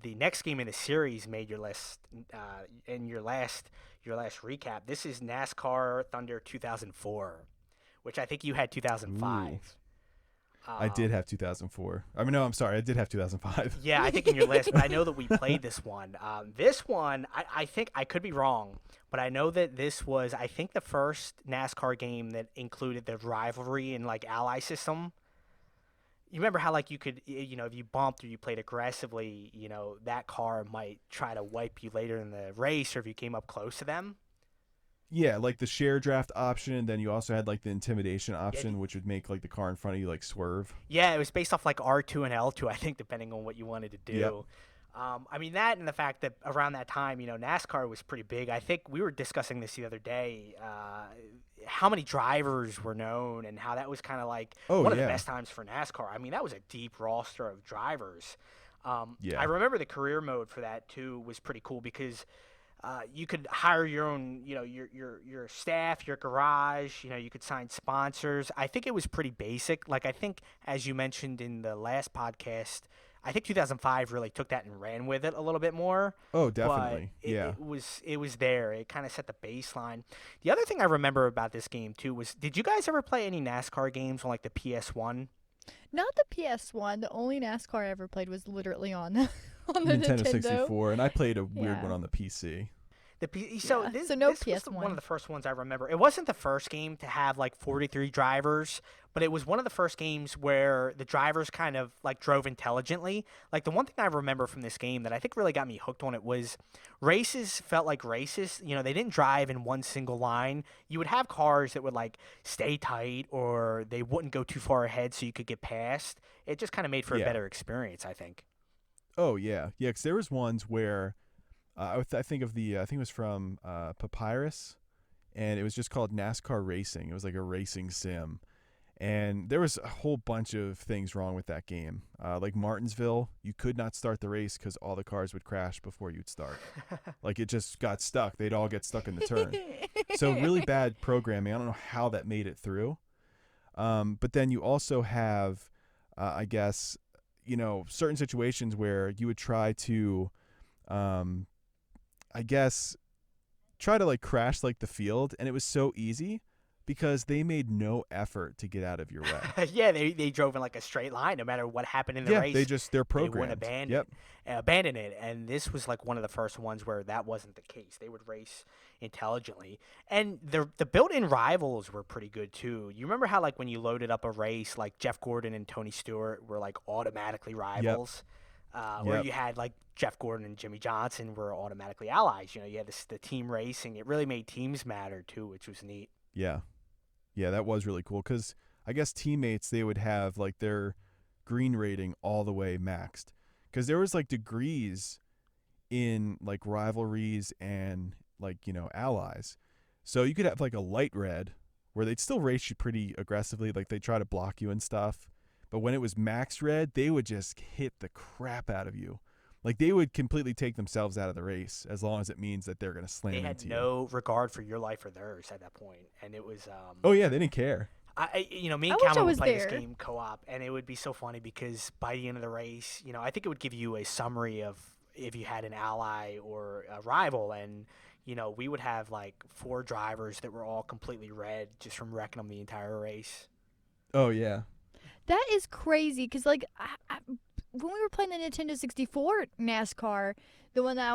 next game in the series made your list in your last recap. This is NASCAR Thunder 2004, which I think you had 2005. I did have 2004. I mean, no, I'm sorry. I did have 2005. Yeah, I think in your list, but I know that we played this one. This one, I think I could be wrong, but I know that this was, I think, the first NASCAR game that included the rivalry and like ally system. You remember how like you could, if you bumped or you played aggressively, that car might try to wipe you later in the race, or if you came up close to them. Yeah, like the share draft option, and then you also had like the intimidation option, which would make like the car in front of you like swerve. Yeah, it was based off like R2 and L2, I think, depending on what you wanted to do. Yep. I mean, that and the fact that around that time, NASCAR was pretty big. I think we were discussing this the other day, how many drivers were known and how that was kind of like one of the best times for NASCAR. I mean, that was a deep roster of drivers. Yeah. I remember the career mode for that, too, was pretty cool because you could hire your own, your staff, your garage. You could sign sponsors. I think it was pretty basic. Like I think, as you mentioned in the last podcast, I think 2005 really took that and ran with it a little bit more. Oh, definitely. But Yeah. it was there. It kind of set the baseline. The other thing I remember about this game too was, did you guys ever play any NASCAR games on like the PS1? Not the PS1. The only NASCAR I ever played was literally on the Nintendo 64, and I played a weird Yeah. one on the PC. So Yeah, this, so no this was PS1. one of the first ones I remember. It wasn't the first game to have like 43 drivers, but it was one of the first games where the drivers kind of like drove intelligently. Like the one thing I remember from this game that I think really got me hooked on it was races felt like races. They didn't drive in one single line. You would have cars that would like stay tight, or they wouldn't go too far ahead so you could get past. It just kind of made for a Yeah. better experience, I think. Oh yeah, yeah. Because there was ones where I think it was from Papyrus, and it was just called NASCAR Racing. It was like a racing sim, and there was a whole bunch of things wrong with that game. Like Martinsville, you could not start the race because all the cars would crash before you'd start. Like it just got stuck. They'd all get stuck in the turn. So really bad programming. I don't know how that made it through. But then you also have, I guess, certain situations where you would try to, I guess, try to like crash like the field, and it was so easy because they made no effort to get out of your way. Yeah, they drove in like a straight line no matter what happened in the race. They're They programmed. wouldn't abandon it. And this was like one of the first ones where that wasn't the case. They would race intelligently. And the built-in rivals were pretty good too. You remember how like when you loaded up a race, like Jeff Gordon and Tony Stewart were like automatically rivals? Where you had like Jeff Gordon and Jimmy Johnson were automatically allies. You had the team racing. It really made teams matter too, which was neat. Yeah. Yeah, that was really cool because I guess teammates, they would have like their green rating all the way maxed because there was like degrees in like rivalries and like, allies. So you could have like a light red where they'd still race you pretty aggressively. Like they try to block you and stuff. But when it was max red, they would just hit the crap out of you. Like they would completely take themselves out of the race as long as it means that they're going to slam They had into you. no regard for your life or theirs at that point, and it was Oh yeah, they didn't care. me I and wish I Calvin would was play this there. game co-op, and it would be so funny because by the end of the race, I think it would give you a summary of if you had an ally or a rival, and we would have like 4 drivers that were all completely red just from wrecking them the entire race. Oh yeah. That is crazy because, like, when we were playing the Nintendo 64 NASCAR, the one that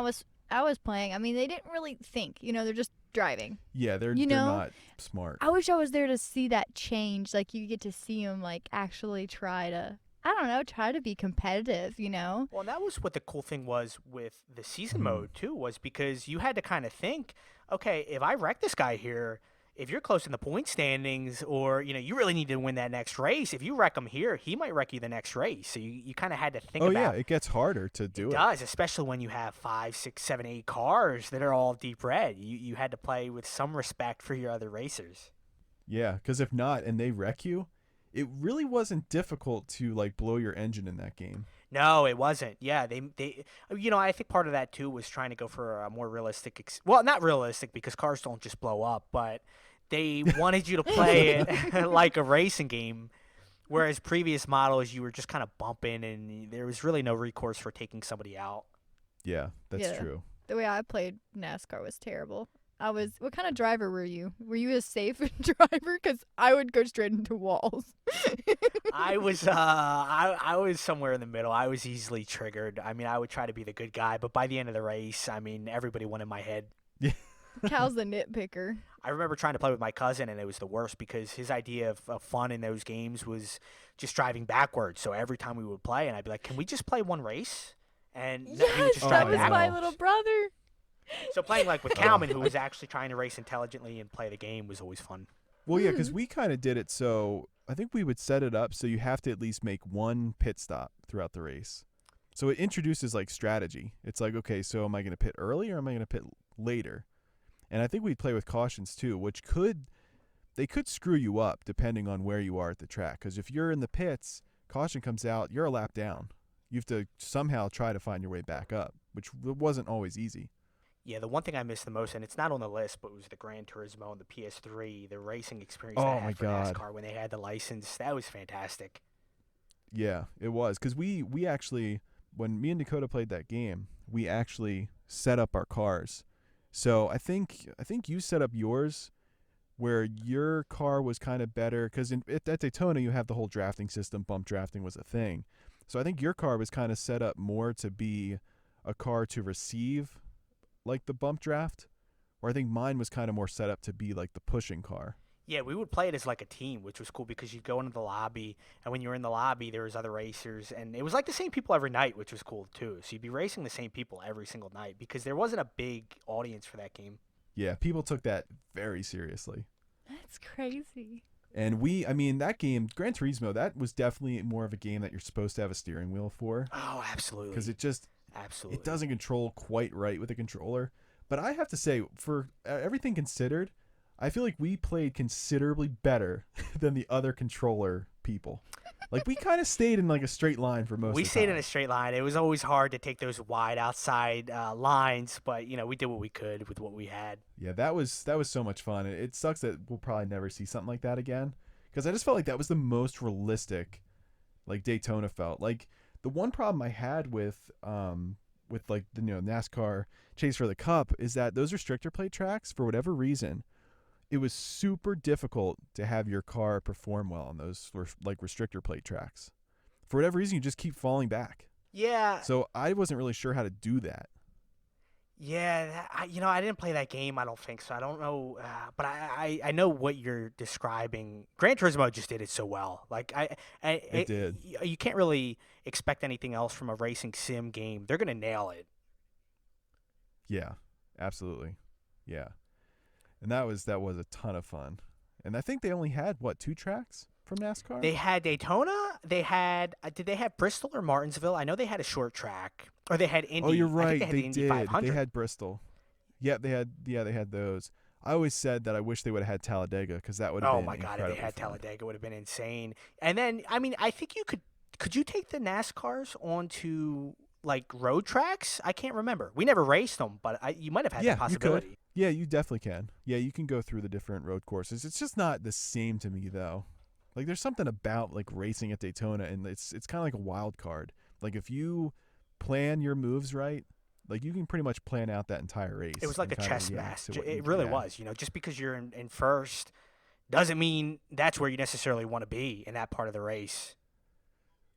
I was playing, I mean, they didn't really think. They're just driving. Yeah, they're You know? not smart. I wish I was there to see that change. Like, you get to see them, like, actually try to be competitive, Well, and that was what the cool thing was with the season Mhm. mode too, was because you had to kind of think, okay, if I wreck this guy here, if you're close in the point standings, or you really need to win that next race. If you wreck him here, he might wreck you the next race. So you kind of had to think Oh about. yeah, it gets harder to do It it. does, especially when you have 5, 6, 7, 8 cars that are all deep red. You had to play with some respect for your other racers. Yeah, because if not, and they wreck you, it really wasn't difficult to like blow your engine in that game. No, it wasn't. Yeah, they I think part of that too was trying to go for a more realistic. Well, not realistic because cars don't just blow up, but they wanted you to play it like a racing game. Whereas previous models, you were just kind of bumping, and there was really no recourse for taking somebody out. Yeah, that's Yeah. true. The way I played NASCAR was terrible. What kind of driver were you? Were you a safe driver? Because I would go straight into walls. I was somewhere in the middle. I was easily triggered. I mean, I would try to be the good guy, but by the end of the race, I mean, everybody went in my head. Cal's the nitpicker. I remember trying to play with my cousin, and it was the worst because his idea of fun in those games was just driving backwards. So every time we would play, and I'd be like, "Can we just play one race?" And he would Yes, just Oh that drive was my my backwards. little brother. So playing like with Calvin, who was actually trying to race intelligently and play the game, was always fun. Well, yeah, because we kind of did it so I think we would set it up so you have to at least make one pit stop throughout the race. So it introduces like strategy. It's like, okay, so am I going to pit early or am I going to pit later? And I think we'd play with cautions too, which they could screw you up depending on where you are at the track. Because if you're in the pits, caution comes out, you're a lap down. You have to somehow try to find your way back up, which wasn't always easy. Yeah, the one thing I missed the most, and it's not on the list, but it was the Gran Turismo and the PS3, the racing experience Oh I my had for God. NASCAR when they had the license. That was fantastic. Yeah, it was. Because we actually, when me and Dakota played that game, we actually set up our cars. So I think you set up yours where your car was kind of better because at Daytona you have the whole drafting system. Bump drafting was a thing. So I think your car was kind of set up more to be a car to receive like the bump draft, or I think mine was kind of more set up to be like the pushing car. Yeah, we would play it as like a team, which was cool because you'd go into the lobby, and when you were in the lobby, there was other racers, and it was like the same people every night, which was cool too. So you'd be racing the same people every single night because there wasn't a big audience for that game. Yeah, people took that very seriously. That's crazy. And that game, Gran Turismo, that was definitely more of a game that you're supposed to have a steering wheel for Oh, absolutely. because Absolutely. it doesn't control quite right with a controller. But I have to say, for everything considered, I feel like we played considerably better than the other controller people. Like we kind of stayed in like a straight line for most. We of the stayed time. in a straight line. It was always hard to take those wide outside lines, but we did what we could with what we had. Yeah, that was so much fun. It sucks that we'll probably never see something like that again because I just felt like that was the most realistic, like Daytona felt. Like the one problem I had with like the NASCAR Chase for the Cup is that those restrictor plate tracks, for whatever reason, it was super difficult to have your car perform well on those like restrictor plate tracks. For whatever reason, you just keep falling back. Yeah. So I wasn't really sure how to do that. Yeah, I didn't play that game. I don't think so. I don't know, but I know what you're describing. Gran Turismo just did it so well. Like It did. You can't really expect anything else from a racing sim game. They're gonna nail it. Yeah, absolutely. Yeah. And that was a ton of fun. And I think they only had 2 tracks from NASCAR? They had Daytona. They had did they have Bristol or Martinsville? I know they had a short track, or they had Indy. Oh, you're I right. think they had They the Indy did. 500. They had Bristol. Yeah, they had those. I always said that I wish they would have had Talladega because that would have Oh been my god, if they incredibly had fun. Talladega, it would have been insane. And then, I mean, I think you could you take the NASCARs onto like road tracks? I can't remember. We never raced them, but you might have had Yeah, the you could. possibility. Yeah, you definitely can. Yeah, you can go through the different road courses. It's just not the same to me though. Like there's something about like racing at Daytona, and it's kind of like a wild card. Like if you plan your moves right, like you can pretty much plan out that entire race. It was like a and kinda chess react match. to what It you- really yeah. was. Just because you're in first doesn't mean that's where you necessarily want to be in that part of the race.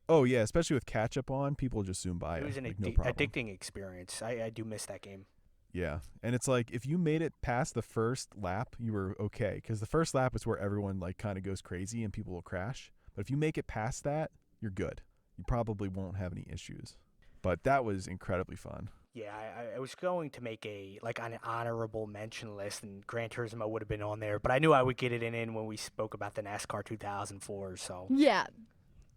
Oh yeah, especially with catch up on, people just zoom by It it. was an like, no problem. addicting experience. I do miss that game. Yeah, and it's like if you made it past the first lap, you were okay because the first lap is where everyone like kind of goes crazy and people will crash. But if you make it past that, you're good. You probably won't have any issues. But that was incredibly fun. Yeah, I was going to make an honorable mention list, and Gran Turismo would have been on there, but I knew I would get it in when we spoke about the NASCAR 2004. So Yeah.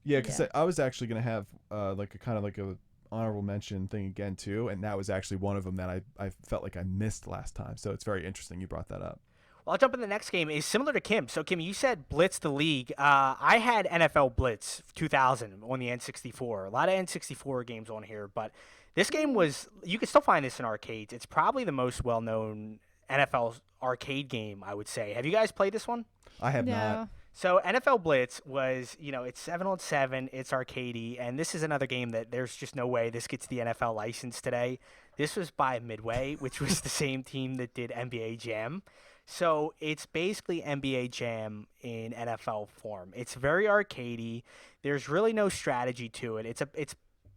Yeah, because Yeah. I was actually gonna have like a kind of like a honorable mention thing again too, and that was actually one of them that I felt like I missed last time. So it's very interesting you brought that up. well, I'll jump in the next game. Is similar to Kim. So Kim, you said Blitz the League. I had NFL Blitz 2000 on the N64. A lot of N64 games on here, but this game was, you can still find this in arcades. It's probably the most well-known NFL arcade game, I would say. Have you guys played this one? I have No. not. So NFL Blitz was, it's 7-on-7, it's arcadey, and this is another game that there's just no way this gets the NFL license today. This was by Midway, which was the same team that did NBA Jam. So it's basically NBA Jam in NFL form. It's very arcadey. There's really no strategy to it. It's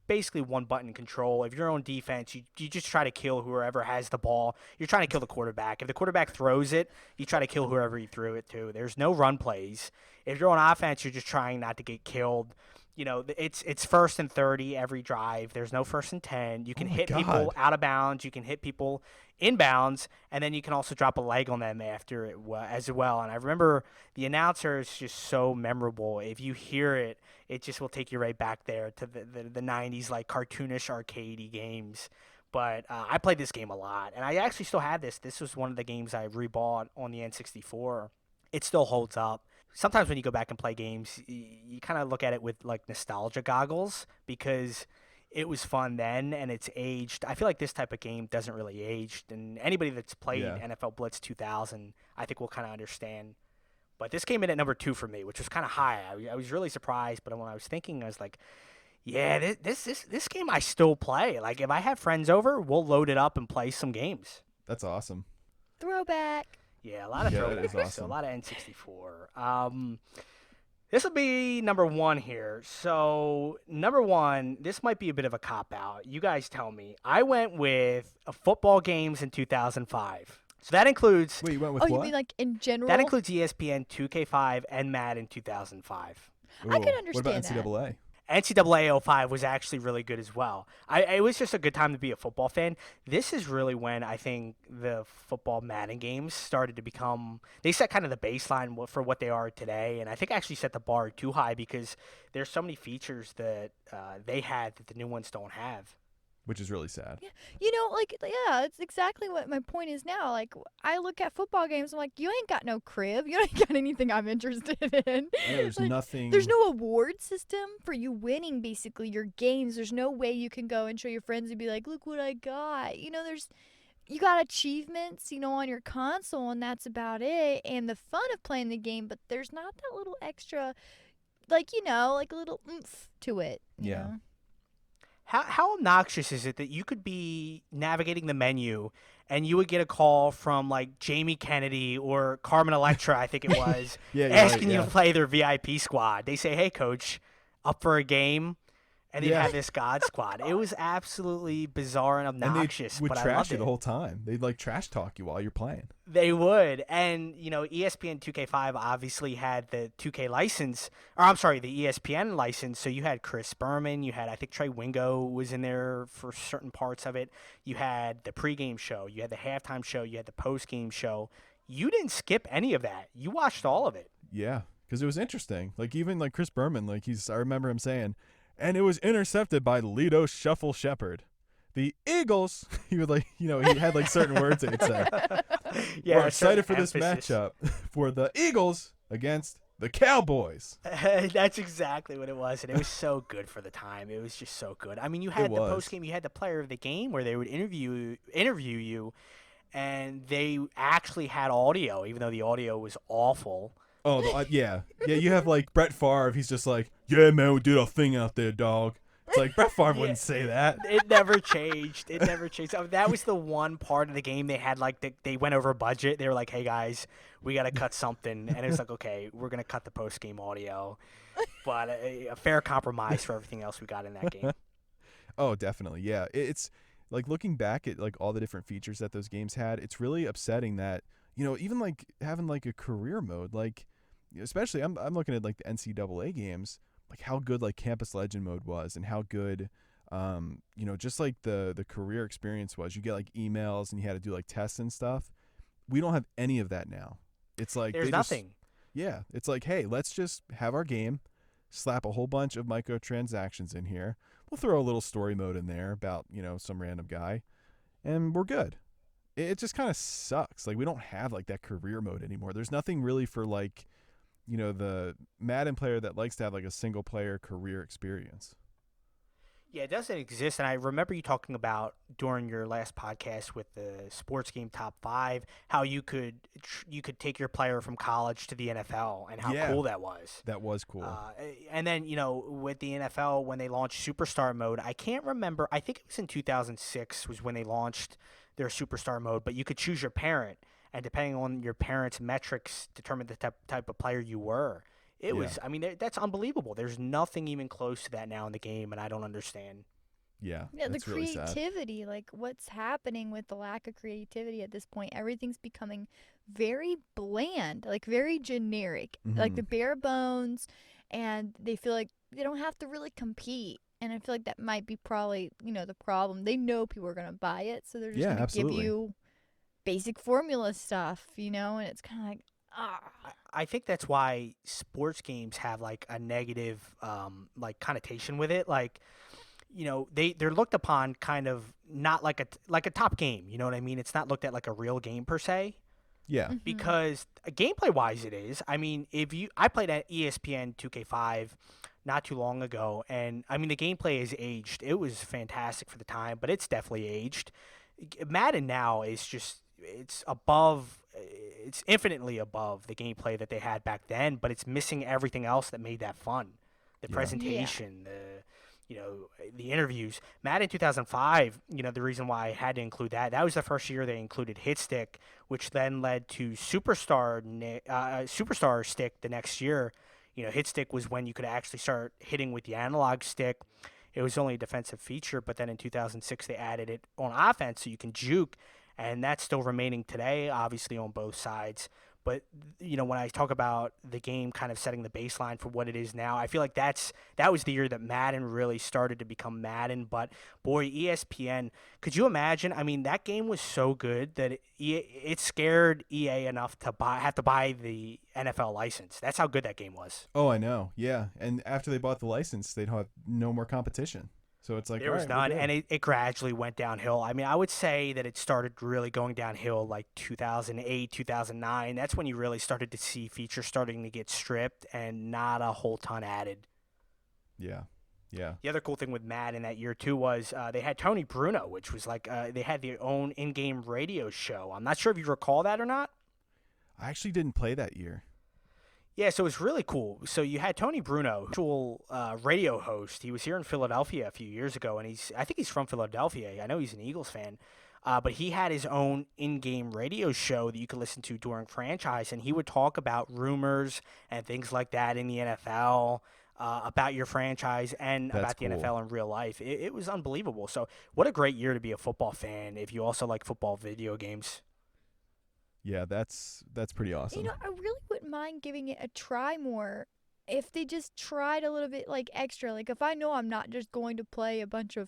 basically one button control. If you're on defense, you just try to kill whoever has the ball. You're trying to kill the quarterback. If the quarterback throws it, you try to kill whoever he threw it to. There's no run plays. If you're on offense, you're just trying not to get killed. It's first and 30 every drive. There's no first and 10. You can Oh my hit God. people out of bounds. You can hit people inbounds, and then you can also drop a leg on them after it as well. And I remember the announcer is just so memorable. If you hear it, it just will take you right back there to the 90s, like cartoonish arcadey games. But I played this game a lot, and I actually still had this. This was one of the games I rebought on the N64. It still holds up. Sometimes when you go back and play games, you kind of look at it with like nostalgia goggles because it was fun then and it's aged. I feel like this type of game doesn't really age, and anybody that's played Yeah. NFL Blitz 2000, I think will kind of understand. But this came in at number 2 for me, which was kind of high. I was really surprised, but when I was thinking, I was like, yeah, this game I still play. Like if I have friends over, we'll load it up and play some games. That's awesome. Throwback. Yeah, a lot of Yeah, that throwbacks. is So awesome. a lot of N64. This will be number 1 here. So number 1, this might be a bit of a cop out. You guys tell me. I went with football games in 2005. So that includes Wait, you went with Oh, what? you mean like in general? that includes ESPN 2K5 and Madden 2005. I can Ooh, What about understand that. NCAA? NCAA 05 was actually really good as well. It was just a good time to be a football fan. This is really when I think the football Madden games started to become, they set kind of the baseline for what they are today. And I think actually set the bar too high because there's so many features that they had that the new ones don't have. Which is really sad. Yeah, it's exactly what my point is now. Like, I look at football games, I'm like, you ain't got no crib. You ain't got anything I'm interested in. There's Like, nothing. There's no award system for you winning, basically, your games. There's no way you can go and show your friends and be like, look what I got. You got achievements, on your console, and that's about it. And the fun of playing the game, but there's not that little extra, like a little oomph to it. you Yeah. know? How obnoxious is it that you could be navigating the menu and you would get a call from like Jamie Kennedy or Carmen Electra, I think it was, Yeah, you're asking right, you yeah. to play their VIP squad. They say, "Hey, coach, up for a game?" And they'd Yeah. have this God squad. It was absolutely bizarre and And obnoxious, they would but I trash loved you it. the whole time. They'd like trash talk you while you're playing. They would. And, ESPN 2K5 obviously had the 2K license, or I'm sorry, the ESPN license. So you had Chris Berman, you had, I think Trey Wingo was in there for certain parts of it. You had the pregame show, you had the halftime show, you had the postgame show. You didn't skip any of that. You watched all of it. Yeah, because it was interesting. Like even like Chris Berman, I remember him saying, and it was intercepted by Lido Shuffle Shepherd. The Eagles, he would he had like certain words that he'd say. Yeah, We're excited for certain this emphasis. matchup for the Eagles against The Cowboys. That's exactly what it was, and it was so good for the time. It was just so good. I mean, you had the post game, you had the player of the game where they would interview you, and they actually had audio, even though the audio was awful. Oh, yeah. You have like Brett Favre. He's just like, yeah, man, we did our thing out there, dog. It's like Brett Favre wouldn't say that. It never changed. It never changed. I mean, that was the one part of the game they had like they went over budget. They were like, "Hey guys, we got to cut something," and it was like, "Okay, we're gonna cut the post game audio," but a fair compromise for everything else we got in that game. Oh, definitely. Yeah, it's like looking back at like all the different features that those games had. It's really upsetting that even like having like a career mode, like especially I'm looking at like the NCAA games. Like how good like Campus Legend mode was and how good just like the career experience was. You get like emails and you had to do like tests and stuff. We don't have any of that now. It's like there's nothing. It's like, hey, let's just have our game, slap a whole bunch of microtransactions in here. We'll throw a little story mode in there about some random guy, and we're good. It just kind of sucks. Like we don't have like that career mode anymore. There's nothing really for like the Madden player that likes to have like a single player career experience. Yeah, it doesn't exist. And I remember you talking about during your last podcast with the sports game top 5, how you could take your player from college to the NFL and how cool that was. That was cool. And then, with the NFL, when they launched Superstar mode, I can't remember. I think it was in 2006 was when they launched their Superstar mode, but you could choose your parent. And depending on your parents' metrics, determine the type of player you were. It was, I mean, that's unbelievable. There's nothing even close to that now in the game, and I don't understand. Yeah, the creativity, really like what's happening with the lack of creativity at this point? Everything's becoming very bland, like very generic, like the bare bones, and they feel like they don't have to really compete. And I feel like that might be probably, the problem. They know people are going to buy it, so they're just going to give you basic formula stuff, and it's kind of like, I think that's why sports games have like a negative like connotation with it. Like, they're looked upon kind of not like a top game. You know what I mean? It's not looked at like a real game per se. Yeah. Because gameplay wise, it is. I mean, I played at ESPN 2K5 not too long ago, and I mean the gameplay is aged. It was fantastic for the time, but it's definitely aged. Madden now is just. It's infinitely above the gameplay that they had back then, but it's missing everything else that made that fun. The presentation, the interviews. Madden 2005, the reason why I had to include that was the first year they included Hit Stick, which then led to Superstar Stick the next year. Hit Stick was when you could actually start hitting with the analog stick. It was only a defensive feature, but then in 2006 they added it on offense so you can juke. And that's still remaining today, obviously, on both sides. But, when I talk about the game kind of setting the baseline for what it is now, I feel like that was the year that Madden really started to become Madden. But, boy, ESPN, could you imagine? I mean, that game was so good that it scared EA enough to have to buy the NFL license. That's how good that game was. Oh, I know. Yeah. And after they bought the license, they'd have no more competition. So it's like there was none, and it gradually went downhill. I mean, I would say that it started really going downhill like 2008, 2009. That's when you really started to see features starting to get stripped and not a whole ton added. Yeah. The other cool thing with Madden that year too was they had Tony Bruno, which was like they had their own in-game radio show. I'm not sure if you recall that or not. I actually didn't play that year. Yeah, so it's really cool. So you had Tony Bruno, actual radio host. He was here in Philadelphia a few years ago, and I think he's from Philadelphia. I know he's an Eagles fan. But he had his own in-game radio show that you could listen to during franchise, and he would talk about rumors and things like that in the NFL, about your franchise and That's about the cool. NFL in real life. It was unbelievable. So what a great year to be a football fan if you also like football video games. Yeah, that's pretty awesome. I really wouldn't mind giving it a try more if they just tried a little bit like extra. Like if I know I'm not just going to play a bunch of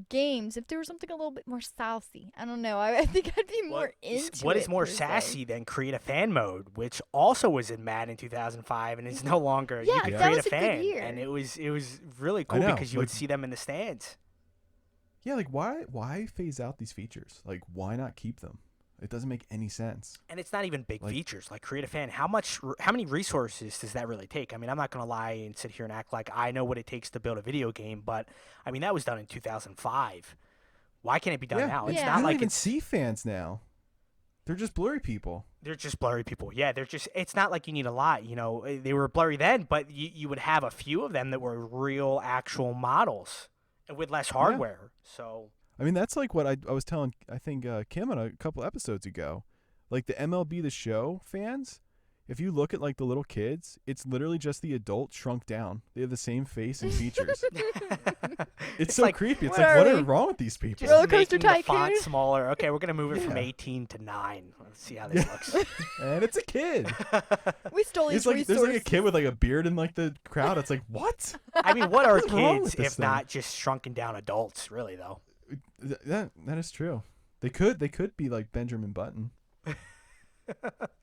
games, if there was something a little bit more saucy. I don't know. I think I'd be more into it. What is more per se. sassy than create a fan mode, which also was in Madden 2005 and is no longer. Yeah, you could that create was a a good fan, year. and it was really cool know, because you would see them in the stands. Yeah, like why phase out these features? Like why not keep them? It doesn't make any sense. And it's not even big Like- features. Like, create a fan. How many resources does that really take? I mean, I'm not going to lie and sit here and act like I know what it takes to build a video game, but, I mean, that was done in 2005. Why can't it be done now? It's Yeah. You not don't like even it's... see fans now. They're just blurry people. They're just blurry people. Yeah, they're just. It's not like you need a lot. You know, they were blurry then, but you would have a few of them that were real, actual models with less hardware. So I mean, that's like what I was telling, I think, Kim on a couple episodes ago. Like the MLB The Show fans, if you look at like the little kids, it's literally just the adult shrunk down. They have the same face and features. It's so like, creepy. It's what like, what are is we? wrong with these people? just Roller Coaster making the font Tycoon? smaller. Okay, we're gonna move it from Yeah. 18 to 9. Let's see how this looks. And it's a kid. We stole It's these like resources. there's like a kid with like a beard in like the crowd. It's like, what? I mean, what are What's wrong kids with this if thing? not just shrunken down adults? Really, though. That is true. They could be like Benjamin Button.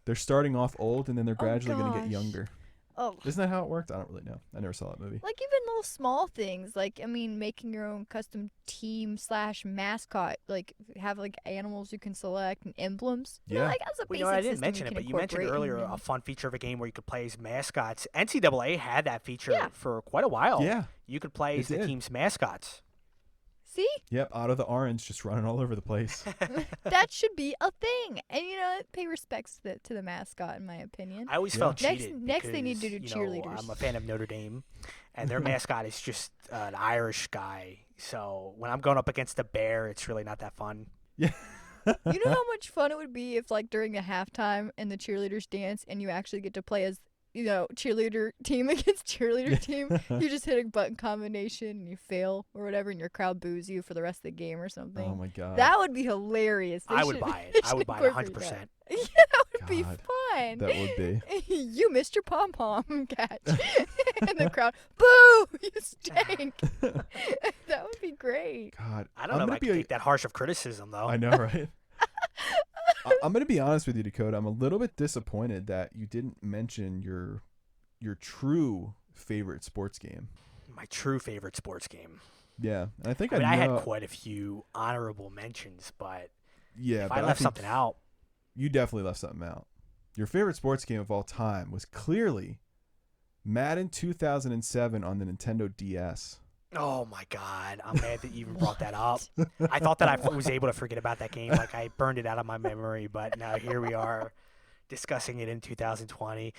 They're starting off old and then they're Oh, gradually going to get gosh. younger. Oh, Isn't that how it worked? I don't really know. I never saw that movie. like even little small things, like I mean, making your own custom team / mascot, like have like animals you can select and emblems. You know, Yeah. like that's a Well, basic I didn't system mention it, can but you mentioned incorporate earlier in- a fun feature of a game where you could play as mascots. NCAA had that feature Yeah. for quite a while. Yeah. You could play It as the did. team's mascots. See, Yep. Otto the Orange just running all over the place. that should be a thing, and you know, pay respects to the mascot, in my opinion. I always Yeah. felt Next- cheated. next they need to because, do you know, cheerleaders. I'm a fan of Notre Dame, and their mascot is just an Irish guy. So when I'm going up against a bear, it's really not that fun. Yeah. You know how much fun it would be if, like, during the halftime and the cheerleaders dance, and you actually get to play as, you know, cheerleader team against cheerleader team. You just hit a button combination and you fail or whatever, and your crowd boos you for the rest of the game or something. Oh my god. That would be hilarious. They I would should- buy they it. I should would buy it incorporate 100%. that. Yeah, that would be God, fun. that would be. You missed your pom pom catch, and the crowd, boo! You stink. That would be great. God. I don't know if gonna I can take that harsh of criticism, though. I know, right? I'm going to be honest with you, Dakota. I'm a little bit disappointed that you didn't mention your true favorite sports game. My true favorite sports game. Yeah, and I think I mean, know. I had quite a few honorable mentions, but Yeah, if but I left think something out, you definitely left something out. Your favorite sports game of all time was clearly Madden 2007 on the Nintendo DS. oh my God, I'm mad that you even brought that up. I thought that I was able to forget about that game, like I burned it out of my memory, but now here we are discussing it in 2020.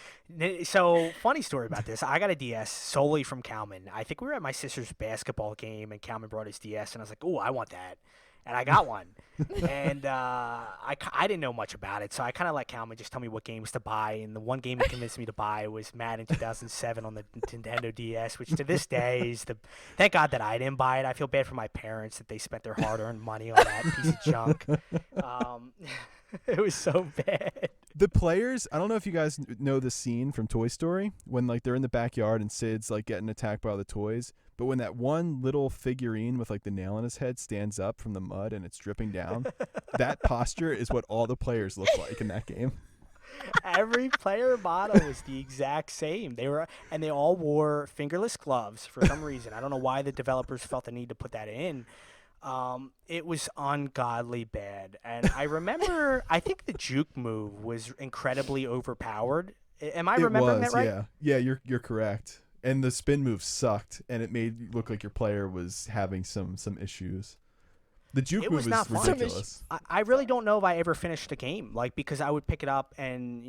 So, funny story about this. I got a DS solely from Calman. I think we were at my sister's basketball game, and Calman brought his DS, and I was like, "Oh, I want that." And I got one. And I didn't know much about it, so I kind of let Calman just tell me what games to buy. And the one game he convinced me to buy was Madden 2007 on the Nintendo DS, which to this day is the... Thank God that I didn't buy it. I feel bad for my parents that they spent their hard-earned money on that piece of junk. It was so bad. The players, I don't know if you guys know the scene from Toy Story when like they're in the backyard and Sid's like getting attacked by all the toys, but when that one little figurine with like the nail in his head stands up from the mud and it's dripping down, that posture is what all the players look like in that game. Every player model was the exact same. They all wore fingerless gloves for some reason. I don't know why the developers felt the need to put that in. It was ungodly bad. And I remember, I think the juke move was incredibly overpowered. Am I remembering that right? Yeah. Yeah, you're correct. And the spin move sucked, and it made it look like your player was having some issues. The juke It move was is not fun. ridiculous. I really don't know if I ever finished a game, like, because I would pick it up and,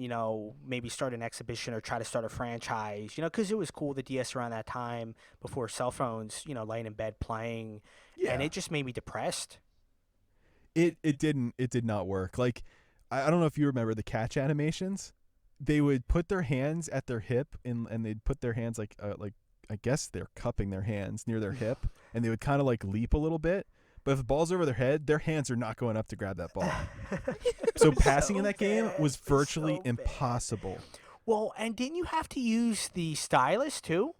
maybe start an exhibition or try to start a franchise, because it was cool, the DS around that time, before cell phones, laying in bed playing, and it just made me depressed. It did not work. Like, I don't know if you remember the catch animations. They would put their hands at their hip and they'd put their hands like I guess they're cupping their hands near their hip, and they would kind of like leap a little bit. But if the ball's over their head, their hands are not going up to grab that ball. So passing in that game was virtually impossible. Well, and didn't you have to use the stylus too?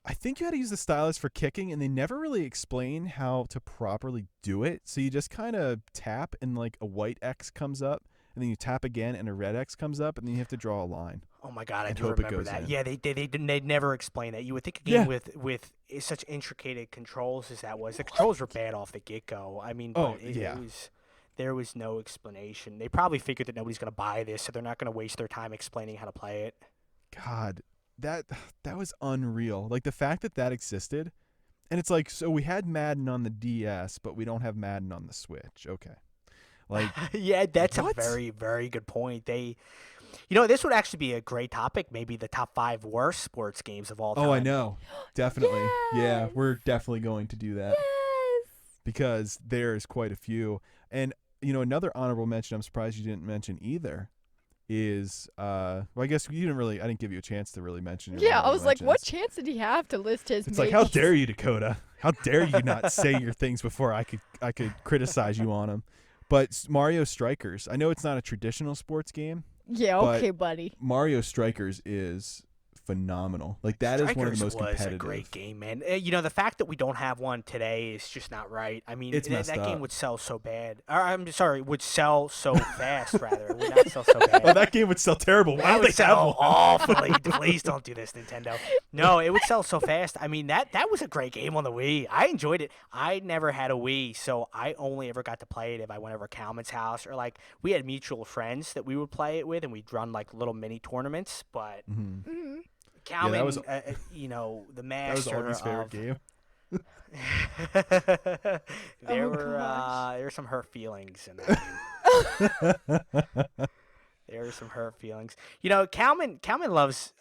I think you had to use the stylus for kicking, and they never really explain how to properly do it. So you just kind of tap, and like a white X comes up, and then you tap again, and a red X comes up, and then you have to draw a line. Oh my God, I And do hope it remember goes that. in. Yeah, they never explain that. You would think a game with such intricate controls as that was. The controls were bad off the get go. I mean, Oh, but it yeah. was There was no explanation. They probably figured that nobody's going to buy this, so they're not going to waste their time explaining how to play it. God, that was unreal. Like the fact that existed, and it's like, so we had Madden on the DS, but we don't have Madden on the Switch. Okay, like Yeah, that's what? a very, very good point. This would actually be a great topic. Maybe the top 5 worst sports games of all time. Oh, I know, definitely. Yeah, Yes! we're definitely going to do that Yes. because there's quite a few. And another honorable mention, I'm surprised you didn't mention either, is well, I guess I didn't give you a chance to really mention. Your Yeah, I honorable was like, what mentions. chance did he have to list his? It's like, how dare you, Dakota? How dare you not say your things before I could criticize you on them? But Mario Strikers, I know it's not a traditional sports game. Yeah, but okay, buddy. Mario Strikers is phenomenal. Like that is one of the most Strikers was competitive. a great game, man. The fact that we don't have one today is just not right. I mean, It's that messed game up. would sell so bad. Or, I'm sorry, would sell so fast, rather. It would not sell so bad. Oh, that game would sell terrible. Why That don't would they have sell one? awfully. Please don't do this, Nintendo. No, it would sell so fast. I mean, that was a great game on the Wii. I enjoyed it. I never had a Wii, so I only ever got to play it if I went over to Calman's house, or like we had mutual friends that we would play it with, and we'd run like little mini tournaments. But Mhm. Mm-hmm. Calman, that was- the That was master Arby's favorite of game. there Oh, were gosh. there were some hurt feelings in that game. There were some hurt feelings. Calman loves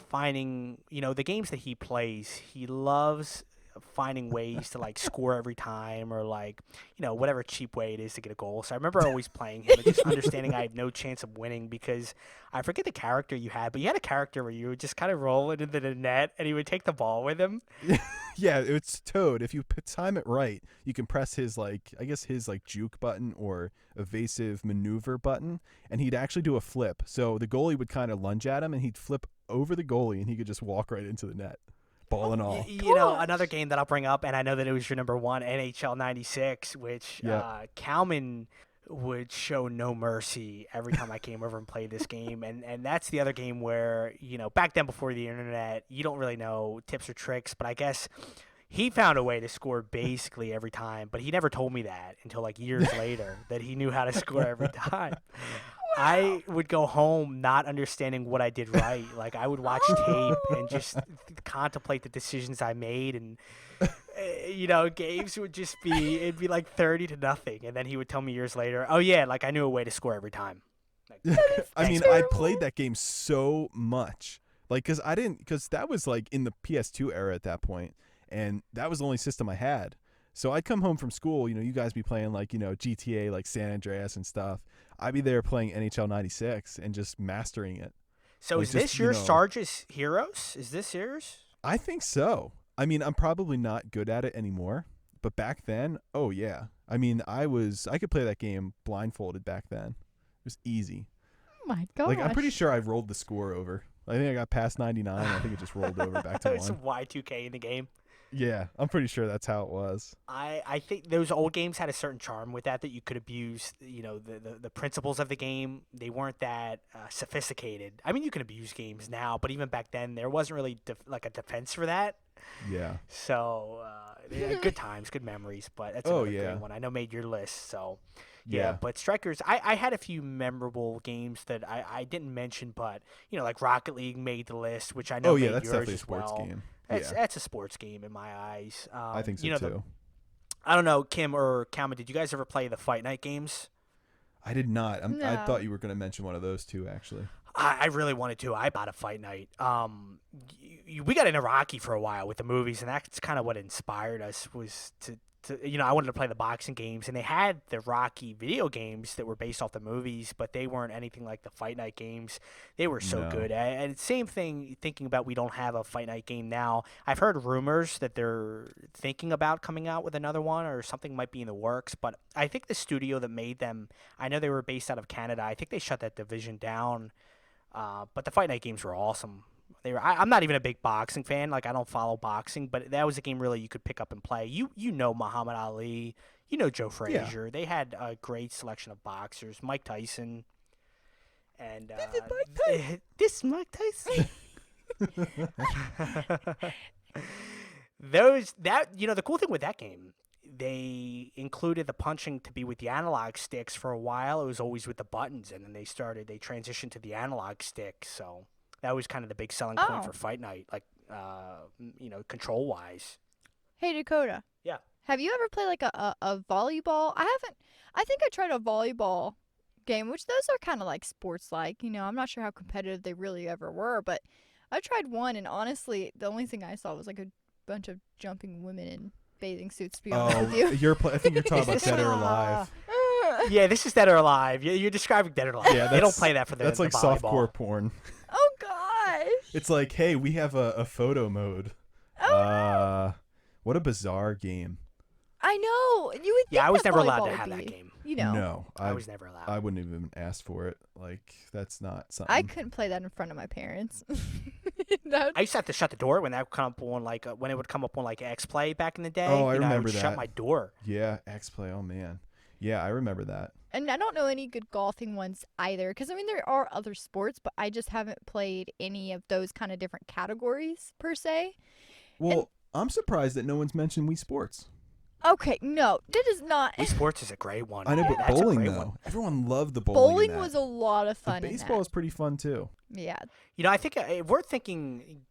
finding, the games that he plays. He loves finding ways to like score every time, or like, whatever cheap way it is to get a goal. So I remember always playing him and just understanding I had no chance of winning, because I forget the character you had, but you had a character where you would just kind of roll it into the net and he would take the ball with him. Yeah, it's Toad. If you time it right, you can press his his juke button or evasive maneuver button, and he'd actually do a flip. So the goalie would kind of lunge at him, and he'd flip over the goalie, and he could just walk right into the net, ball and all. Another game that I'll bring up, and I know that it was your number one, NHL '96, which Yeah. Calman would show no mercy every time I came over and played this game. And that's the other game where, back then before the internet, you don't really know tips or tricks, but I guess he found a way to score basically every time, but he never told me that until like years later, that he knew how to score every time. I would go home not understanding what I did right. Like I would watch tape and just contemplate the decisions I made, and games would just it'd be like 30-0, and then he would tell me years later, "Oh yeah, like I knew a way to score every time." Like, okay, I mean, thanks, I played that game so much, like, because that was like in the PS2 era at that point, and that was the only system I had. So I'd come home from school, you guys be playing like, GTA, like San Andreas and stuff. I'd be there playing NHL '96 and just mastering it. So like is this just, your you know- Sarge's Heroes? Is this yours? I think so. I mean, I'm probably not good at it anymore, but back then, oh yeah. I mean, I could play that game blindfolded back then. It was easy. Oh my gosh. Like, I'm pretty sure I rolled the score over. I think I got past 99. I think it just rolled over back to There's 1. some Y2K in the game. Yeah, I'm pretty sure that's how it was. I think those old games had a certain charm with that you could abuse, the principles of the game. They weren't that sophisticated. I mean, you can abuse games now, but even back then, there wasn't really like a defense for that. Yeah. So, good times, good memories, but that's Oh, another yeah. great one. I know made your list, so yeah. Yeah. But Strikers, I had a few memorable games that I didn't mention, but, like Rocket League made the list, which I know Oh yeah, made that's yours definitely a as sports well. game. That's a sports game in my eyes. I think so too. I don't know, Kim or Kalman, did you guys ever play the Fight Night games? I did not. I No. thought you were going to mention one of those two, actually. I really wanted to. I bought a Fight Night. We got into Rocky for a while with the movies, and that's kind of what inspired us, was to I wanted to play the boxing games, and they had the Rocky video games that were based off the movies, but they weren't anything like the Fight Night games. They were so No. good. And same thing, thinking about we don't have a Fight Night game now. I've heard rumors that they're thinking about coming out with another one, or something might be in the works, but I think the studio that made them, I know they were based out of Canada. I think they shut that division down, but the Fight Night games were awesome. I'm not even a big boxing fan. Like, I don't follow boxing, but that was a game really you could pick up and play. You know Muhammad Ali, Joe Frazier. They had a great selection of boxers. Mike Tyson. And this is Mike Tyson. The cool thing with that game, they included the punching to be with the analog sticks for a while. It was always with the buttons, and then they transitioned to the analog stick. So that was kind of the big selling point Oh. for Fight Night, like control wise. Hey, Dakota. Yeah. Have you ever played like a volleyball? I haven't. I think I tried a volleyball game, which those are kind of like sports-like. I'm not sure how competitive they really ever were, but I tried one, and honestly, the only thing I saw was like a bunch of jumping women in bathing suits. To be honest with you. I think you're talking about Dead or Alive. Yeah, this is Dead or Alive. You're describing Dead or Alive. Yeah, they don't play that for the That's like the volleyball. softcore porn. Oh gosh. It's like, hey, we have a photo mode. Oh, What a bizarre game. I know. You would. Yeah, think I was that never allowed volleyball to would have that be, game. No, I was never allowed. I wouldn't even ask for it. Like, that's not something. I couldn't play that in front of my parents. I used to have to shut the door when that would come up on when it would come up on like X Play back in the day. Oh, I I remember would that. Shut my door. Yeah, X-Play. Oh man. Yeah, I remember that. And I don't know any good golfing ones either. Because, there are other sports, but I just haven't played any of those kind of different categories, per se. Well, I'm surprised that no one's mentioned Wii Sports. Okay, no. That is not. Wii Sports is a great one. I know, but That's a bowling, great though. one. Everyone loved the bowling. in Bowling that. was a lot of The fun. baseball is pretty fun, too. Yeah. I think if we're thinking,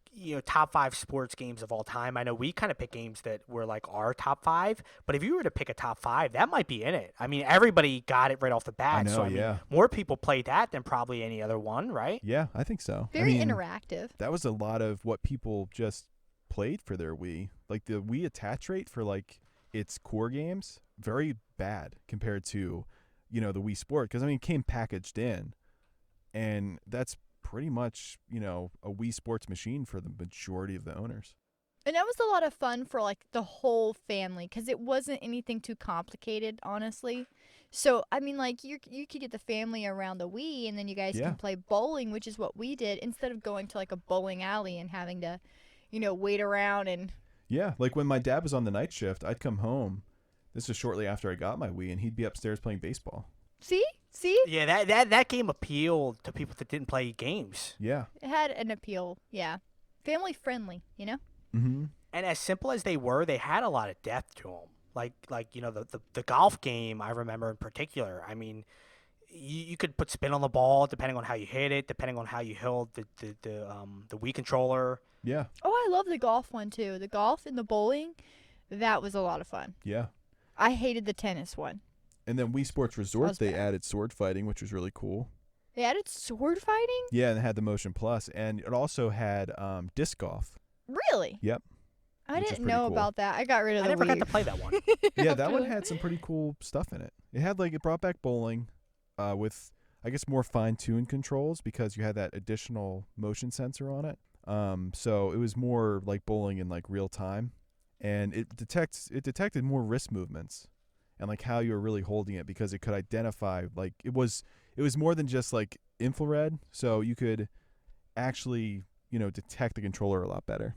top 5 sports games of all time. I know we kind of pick games that were like our top 5, but if you were to pick a top 5, that might be in it. Everybody got it right off the bat. I know, so yeah. more people played that than probably any other one, right? Yeah, I think so. Very interactive. That was a lot of what people just played for their Wii. Like the Wii attach rate for like its core games, very bad compared to, the Wii Sport. Because, it came packaged in. And that's pretty much, a Wii Sports machine for the majority of the owners. And that was a lot of fun for like the whole family because it wasn't anything too complicated, honestly. So, like you could get the family around the Wii and then you guys can play bowling, which is what we did, instead of going to like a bowling alley and having to, wait around and... Yeah, like when my dad was on the night shift, I'd come home. This was shortly after I got my Wii, and he'd be upstairs playing baseball. See? Yeah, that game appealed to people that didn't play games. Yeah. It had an appeal, yeah. Family friendly, Mm-hmm. And as simple as they were, they had a lot of depth to them. Like the golf game, I remember in particular. You could put spin on the ball depending on how you hit it, depending on how you held the Wii controller. Yeah. Oh, I love the golf one too. The golf and the bowling, that was a lot of fun. Yeah. I hated the tennis one. And then Wii Sports Resort, they bad. added sword fighting, which was really cool. They added sword fighting? Yeah, and it had the Motion Plus, and it also had disc golf. Really? Yep. I Which is didn't pretty know cool. about that. I got rid of I the never got Wii. to play that one. Yeah, that one Really? had some pretty cool stuff in it. It brought back bowling with, I guess, more fine-tuned controls because you had that additional motion sensor on it. So it was more like bowling in like real time, and it detected more wrist movements and like how you were really holding it because it could identify like it was more than just like infrared, so you could actually detect the controller a lot better.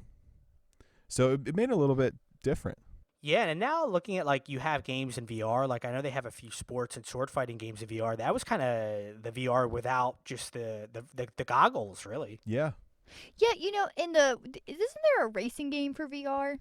So it made it a little bit different. Yeah, and now looking at like you have games in VR, like I know they have a few sports and sword fighting games in VR. That was kind of the VR without just the goggles, really. Yeah. Yeah, isn't there a racing game for VR?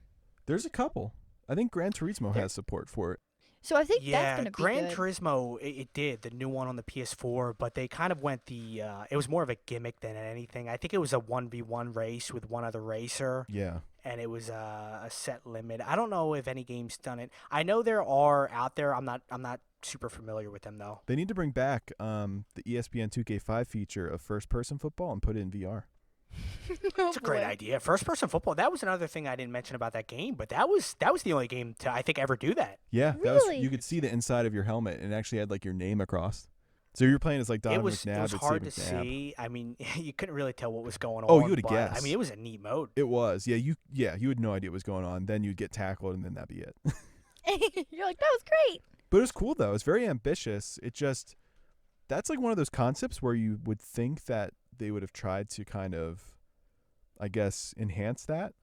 There's a couple. I think Gran Turismo has support for it. So I think that's Yeah, going to be Gran good. Turismo, it did, the new one on the PS4, but they kind of went it was more of a gimmick than anything. I think it was a 1v1 race with one other racer, Yeah. and it was a set limit. I don't know if any game's done it. I know there are out there. I'm not super familiar with them, though. They need to bring back the ESPN 2K5 feature of first-person football and put it in VR. It's a great idea. First-person football, that was another thing I didn't mention about that game, but that was the only game to, I think, ever do that. Yeah, Really? you could see the inside of your helmet and it actually had like your name across. So you're playing as like Donovan It was McNabb. it'd say hard to McNabb. see. You couldn't really tell what was going on. Oh, you would've but, guessed. it was a neat mode. It was. Yeah, you had no idea what was going on. Then you'd get tackled and then that'd be it. You're like, that was great. But it was cool though. It's very ambitious. That's like one of those concepts where you would think that they would have tried to kind of, I guess, enhance that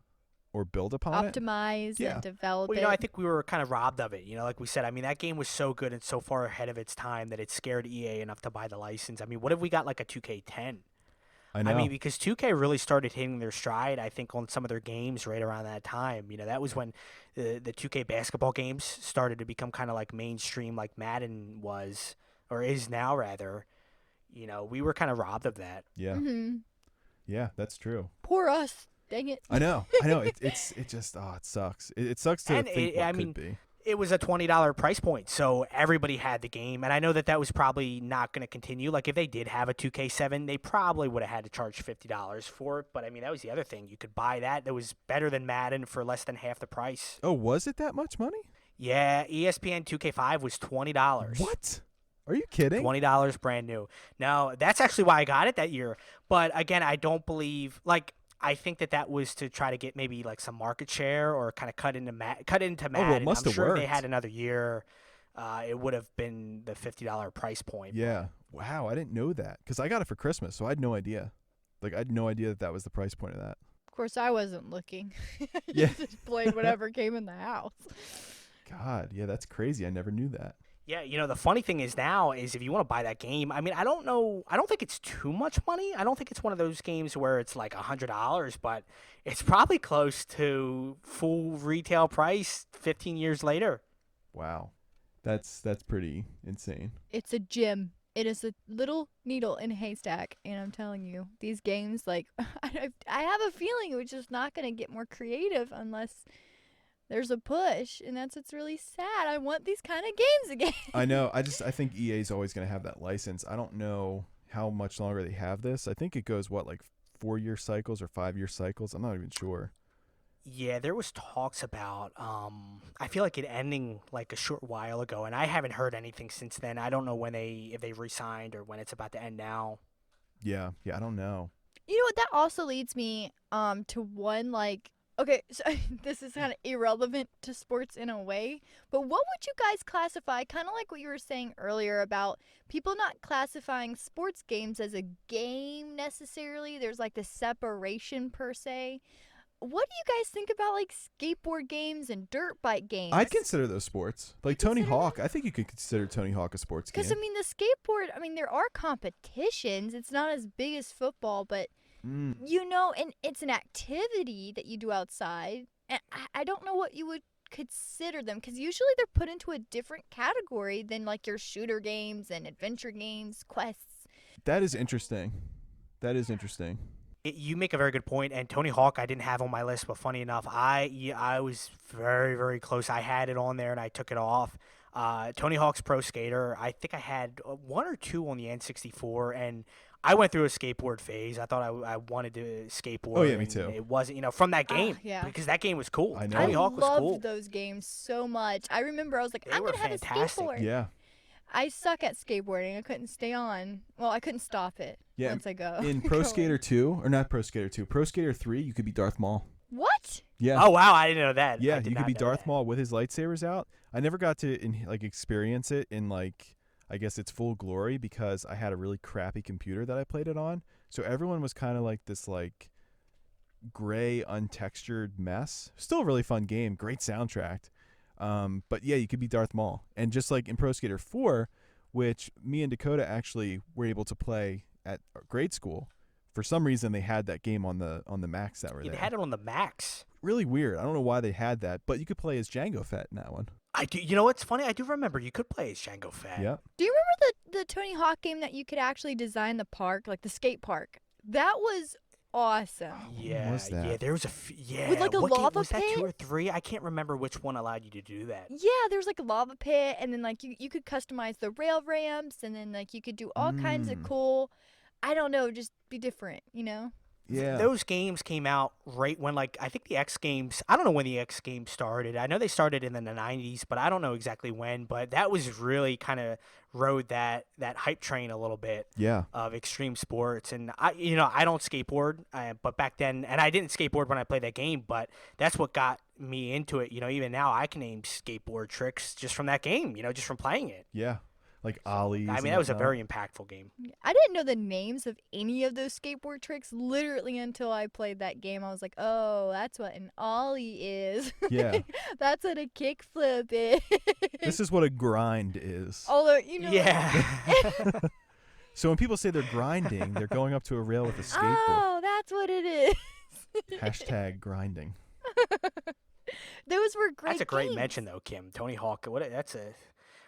or build upon it. Optimize Yeah. and develop Well, it. I think we were kind of robbed of it. Like we said, that game was so good and so far ahead of its time that it scared EA enough to buy the license. What if we got like a 2K10? I know. I mean, because 2K really started hitting their stride, I think, on some of their games right around that time. That was when the 2K basketball games started to become kind of like mainstream, like Madden was, or is now, rather. We were kind of robbed of that. Yeah. Mm-hmm. Yeah, that's true. Poor us. Dang it. I know. It just it sucks. It sucks to And think what could be. It was a $20 price point, so everybody had the game. And I know that was probably not going to continue. Like, if they did have a 2K7, they probably would have had to charge $50 for it. But, I mean, that was the other thing. You could buy that was better than Madden for less than half the price. Oh, was it that much money? Yeah, ESPN 2K5 was $20. What? Are you kidding? $20 brand new. Now, that's actually why I got it that year. But, again, I don't believe, like, I think that was to try to get maybe like some market share or kind of cut into Madden. well, it must I'm have sure if they worked. had another year, it would have been the $50 price point. Yeah. Wow, I didn't know that because I got it for Christmas, so I had no idea. Like, I had no idea that was the price point of that. Of course, I wasn't looking. Yeah. Just played whatever came in the house. God, yeah, that's crazy. I never knew that. Yeah, the funny thing is now is if you want to buy that game, I mean, I don't know. I don't think it's too much money. I don't think it's one of those games where it's like $100, but it's probably close to full retail price 15 years later. Wow, that's pretty insane. It's a gem. It is a little needle in a haystack, and I'm telling you, these games, like, I have a feeling it's just not going to get more creative unless there's a push, and that's what's really sad. I want these kind of games again. I know. I think EA is always going to have that license. I don't know how much longer they have this. I think it goes, like 4-year cycles or 5-year cycles? I'm not even sure. Yeah, there was talks about, I feel like it ending like a short while ago, and I haven't heard anything since then. I don't know if they re-signed or when it's about to end now. Yeah, I don't know. You know what? That also leads me to one, like, okay, so this is kind of irrelevant to sports in a way, but what would you guys classify, kind of like what you were saying earlier about people not classifying sports games as a game necessarily? There's like the separation per se. What do you guys think about like skateboard games and dirt bike games? I'd consider those sports. Like Tony consider Hawk. I think you could consider Tony Hawk a sports game. Because, I mean, the skateboard, there are competitions. It's not as big as football, but and it's an activity that you do outside. And I don't know what you would consider them, because usually they're put into a different category than like your shooter games and adventure games, quests. That is interesting. You make a very good point, and Tony Hawk I didn't have on my list, but funny enough, I was very, very close. I had it on there, and I took it off. Tony Hawk's Pro Skater, I think I had 1 or 2 on the N64, and I went through a skateboard phase. I thought I wanted to skateboard. Oh, yeah, me too. It wasn't, from that game, yeah. because that game was cool. I know. Tony Hawk was loved cool. those games so much. I remember I was like, They I'm were going to have fantastic. a skateboard. Yeah. I suck at skateboarding. I couldn't stay on. Well, I couldn't stop it once I go. In Pro Skater 2, or not Pro Skater 2, Pro Skater 3, you could be Darth Maul. What? Yeah. Oh, wow, I didn't know that. Yeah, I did you not could be know Darth that. Maul with his lightsabers out. I never got to experience it in I guess its full glory because I had a really crappy computer that I played it on. So everyone was kind of like this gray, untextured mess. Still a really fun game, great soundtrack. But yeah, you could be Darth Maul. And just like in Pro Skater 4, which me and Dakota actually were able to play at grade school, for some reason they had that game on the Macs that were there. They had it on the Max. Really weird. I don't know why they had that, but you could play as Django Fett in that one. I do. You know what's funny? I do remember you could play as Django Fett. Yeah. Do you remember the Tony Hawk game that you could actually design the park, like the skate park? That was awesome. Yeah, What was that? yeah. There was With, like, a what game lava was that? pit? 2 or 3? I can't remember which one allowed you to do that. Yeah, there's like a lava pit, and then like you could customize the rail ramps, and then like you could do all kinds of cool, I don't know, just be different, Yeah. Those games came out right when, I think the X Games, I don't know when the X Games started. I know they started in the 90s, but I don't know exactly when. But that was really kind of rode that hype train a little bit Yeah. of extreme sports. And, I don't skateboard, but back then, and I didn't skateboard when I played that game, but that's what got me into it. Even now I can name skateboard tricks just from that game, just from playing it. Yeah. Like Ollie's. I and mean, that was a whatnot. very impactful game. I didn't know the names of any of those skateboard tricks literally until I played that game. I was like, oh, that's what an ollie is. Yeah. That's what a kickflip is. This is what a grind is. Although, Yeah. So when people say they're grinding, they're going up to a rail with a skateboard. Oh, that's what it is. Hashtag grinding. Those were great. That's a great games. mention though, Kim. Tony Hawk.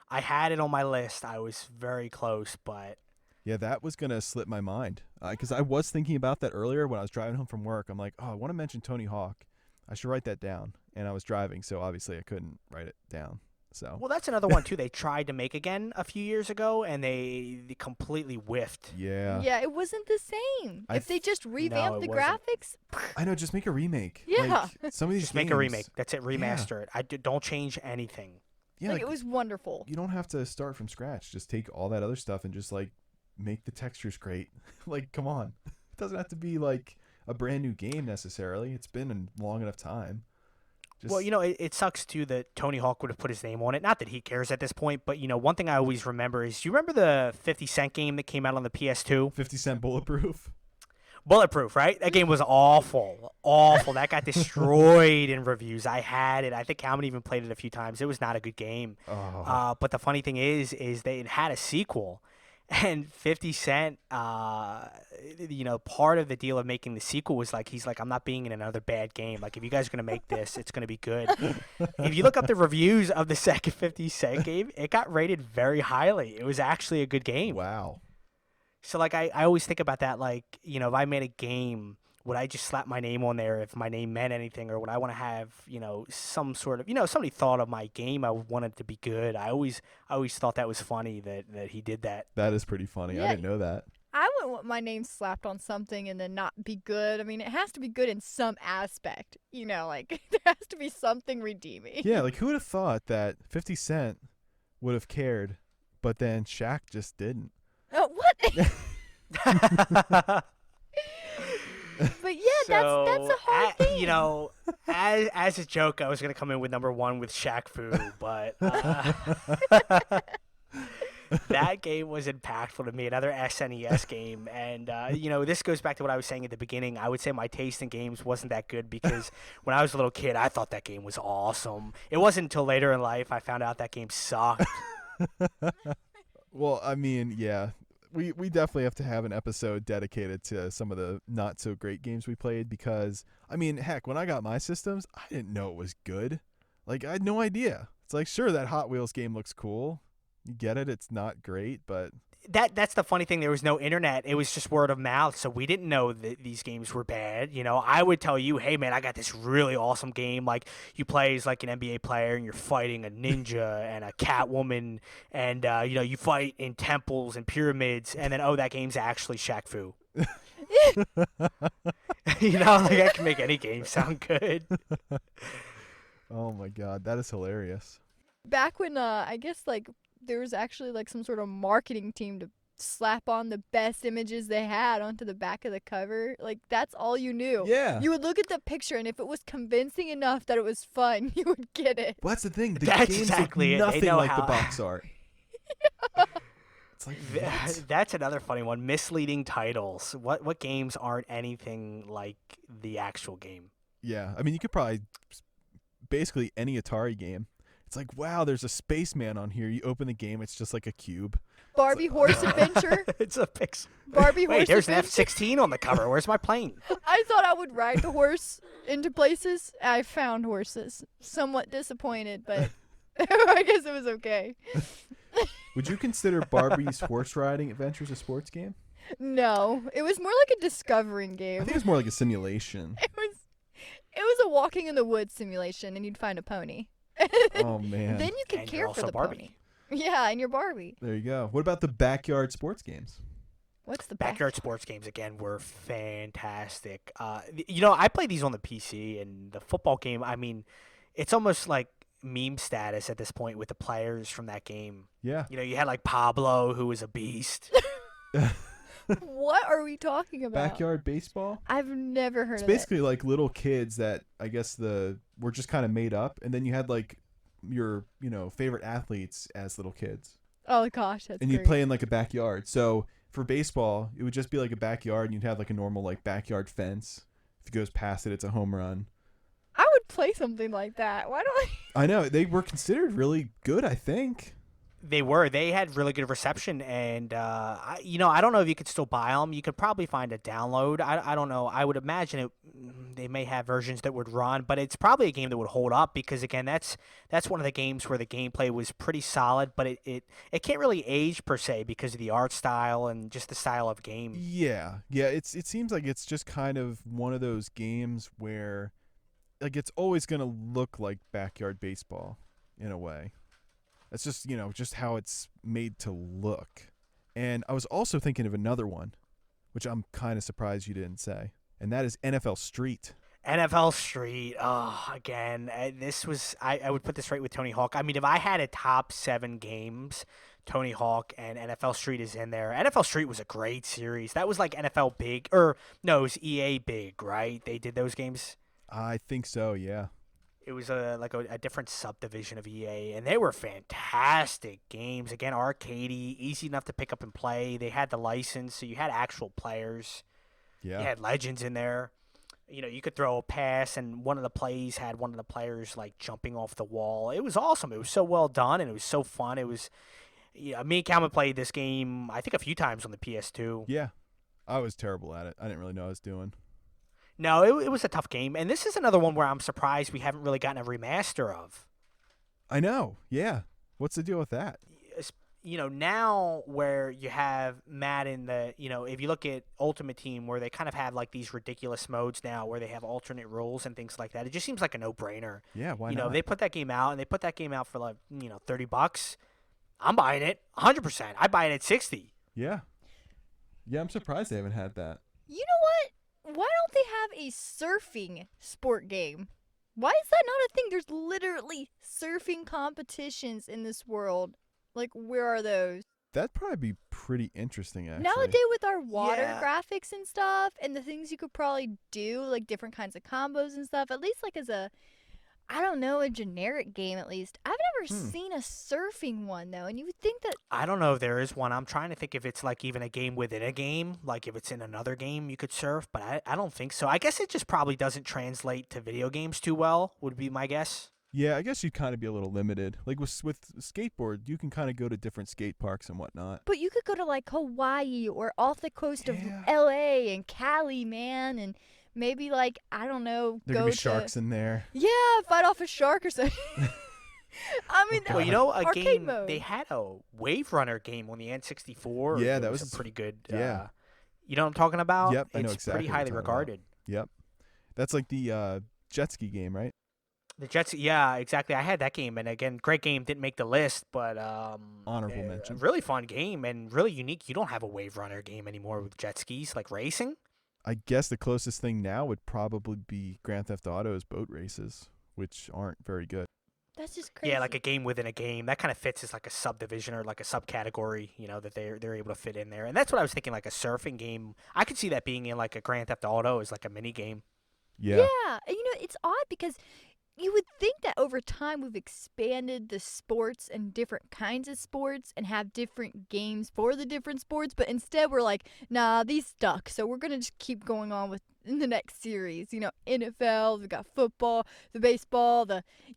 I had it on my list. I was very close, but Yeah, that was going to slip my mind. Because I was thinking about that earlier when I was driving home from work. I'm like, oh, I want to mention Tony Hawk. I should write that down. And I was driving, so obviously I couldn't write it down. So well, that's another one too. They tried to make again a few years ago, and they completely whiffed. yeah. Yeah, it wasn't the same. I If they just revamped the it wasn't. graphics, I know, just make a remake. Yeah. Like, some of these Just make a games- remake. That's it. Remaster it. Don't change anything. Yeah, like, it was wonderful. you don't have to start from scratch. Just take all that other stuff and just like make the textures great. Like, come on. It doesn't have to be like a brand new game necessarily. It's been a long enough time. Just, Well, it sucks too that Tony Hawk would have put his name on it. Not that he cares at this point, but one thing I always remember is, do you remember the 50 Cent game that came out on the PS2? 50 Cent Bulletproof. Bulletproof, right? That game was awful. Awful. That got destroyed in reviews. I had it. I think Calvin even played it a few times. It was not a good game. Oh. But the funny thing is they had a sequel. And 50 Cent, part of the deal of making the sequel was he's like, I'm not being in another bad game. Like, if you guys are going to make this, it's going to be good. If you look up the reviews of the second 50 Cent game, it got rated very highly. It was actually a good game. Wow. So, I always think about that, if I made a game, would I just slap my name on there if my name meant anything? Or would I want to have, some sort of, somebody thought of my game, I wanted it to be good. I always thought that was funny that he did that. That is pretty funny. I Yeah. didn't know that. I wouldn't want my name slapped on something and then not be good. I mean, it has to be good in some aspect. There has to be something redeeming. Yeah, like who would have thought that 50 Cent would have cared, but then Shaq just didn't. Oh, what? But yeah, that's a hard thing. As a joke, I was gonna come in with number one with Shaq Fu, but that game was impactful to me. Another SNES game, and this goes back to what I was saying at the beginning. I would say my taste in games wasn't that good because when I was a little kid, I thought that game was awesome. It wasn't until later in life I found out that game sucked. Well, I mean, yeah. We definitely have to have an episode dedicated to some of the not so great games we played because, I mean, heck, when I got my systems, I didn't know it was good. Like, I had no idea. It's like, sure, that Hot Wheels game looks cool. You get it. It's not great, but... That's the funny thing. There was no internet. It was just word of mouth, so we didn't know that these games were bad. I would tell you, hey, man, I got this really awesome game. Like, you play as, an NBA player, and you're fighting a ninja and a Catwoman, and, you fight in temples and pyramids, and then, that game's actually Shaq Fu. I can make any game sound good. Oh, my God. That is hilarious. Back when, I guess, there was actually, some sort of marketing team to slap on the best images they had onto the back of the cover. That's all you knew. Yeah. You would look at the picture, and if it was convincing enough that it was fun, you would get it. Well, that's the thing. The That's games exactly look it. They nothing know like the how- box art. It's like, what? That's another funny one. Misleading titles. What games aren't anything like the actual game? Yeah. I mean, you could probably... Basically, any Atari game. It's like, wow, there's a spaceman on here. You open the game, it's just like a cube. Barbie Horse Adventure. It's a pixel. Barbie Wait, Horse there's an Adventure. F-16 on the cover. Where's my plane? I thought I would ride the horse into places. I found horses. Somewhat disappointed, but I guess it was okay. Would you consider Barbie's horse riding adventures a sports game? No, it was more like a discovering I game. think it's more like a simulation. It was a walking in the woods simulation, and you'd find a pony. Oh, man. Then you could And care you're for also the Barbie. pony. Yeah, and you're Barbie. There you go. What about the backyard sports games? What's the Backyard sports games, again, were fantastic. I played these on the PC, and the football game, I mean, it's almost like meme status at this point with the players from that game. Yeah. You had, Pablo, who was a beast. What are we talking about? Backyard baseball? I've never heard It's of it. basically like little kids that I guess were just kind of made up, and then you had your favorite athletes as little kids, Oh gosh, that's and you'd great. play in a backyard. So for baseball, it would just be a backyard, and you'd have a normal backyard fence. If it goes past it, it's a home run. I would play something like that. Why don't I? I know they were considered really good. I think They had really good reception, and I don't know if you could still buy them. You could probably find a download. I don't know. I would imagine they may have versions that would run, but it's probably a game that would hold up because again, that's one of the games where the gameplay was pretty solid, but it can't really age per se because of the art style and just the style of game. Yeah. It seems like it's just kind of one of those games where, like, it's always gonna look like backyard baseball in a way. That's just, just how it's made to look. And I was also thinking of another one, which I'm kind of surprised you didn't say, and that is NFL Street. NFL Street. Again, I would put this right with Tony Hawk. I mean, if I had a top 7 games, Tony Hawk and NFL Street is in there. NFL Street was a great series. That was like NFL Big, or no, it was EA Big, right? They did those games. I think so, yeah. It was a different subdivision of EA, and they were fantastic games. Again, arcadey, easy enough to pick up and play. They had the license, so you had actual players. Yeah. You had legends in there. You could throw a pass, and one of the plays had one of the players like jumping off the wall. It was awesome. It was so well done, and it was so fun. It was, me and Calvin played this game I think a few times on the PS2. Yeah, I was terrible at it. I didn't really know what I was doing. No, it was a tough game, and this is another one where I'm surprised we haven't really gotten a remaster of. I know, yeah. What's the deal with that? Now where you have Madden, if you look at Ultimate Team, where they kind of have like these ridiculous modes now where they have alternate rules and things like that, it just seems like a no-brainer. Yeah, why not? They put that game out, and they put that game out for like, $30. I'm buying it 100%. I buy it at 60. Yeah. Yeah, I'm surprised they haven't had that. You know what? Why don't they have a surfing sport game? Why is that not a thing? There's literally surfing competitions in this world. Like, where are those? That'd probably be pretty interesting, actually. Nowadays, with our water Yeah. graphics and stuff, and the things you could probably do, like different kinds of combos and stuff, at least like as a generic game at least. I've never seen a surfing one, though, and you would think that... I don't know if there is one. I'm trying to think if it's like even a game within a game, like if it's in another game you could surf, but I don't think so. I guess it just probably doesn't translate to video games too well, would be my guess. Yeah, I guess you'd kind of be a little limited. Like with skateboard, you can kind of go to different skate parks and whatnot. But you could go to, like, Hawaii or off the coast of Yeah. L.A. and Cali, man, and maybe, like, I don't know, There go could be to... sharks in there. Yeah, fight off a shark or something. I mean, Oh, Well, God. a arcade game, mode. they had a Wave Runner game on the N64. Yeah, It that was was- a pretty good. yeah. You know what I'm talking about? Yep, I know it's exactly pretty what you're highly talking about. regarded. Yep. That's like the jet ski game, right? The Jets, yeah, exactly. I had that game, and again, great game. Didn't make the list, but Honorable mention. Really fun game and really unique. You don't have a Wave Runner game anymore with jet skis, like racing. I guess the closest thing now would probably be Grand Theft Auto's boat races, which aren't very good. That's just crazy. Yeah, like a game within a game. That kind of fits as like a subdivision or like a subcategory, that they're able to fit in there. And that's what I was thinking, like a surfing game. I could see that being in like a Grand Theft Auto as like a mini game. Yeah. Yeah, and it's odd because you would think that over time we've expanded the sports and different kinds of sports and have different games for the different sports, but instead we're like, nah, these stuck, so we're gonna just keep going on with in the next series. NFL, we got football, the baseball,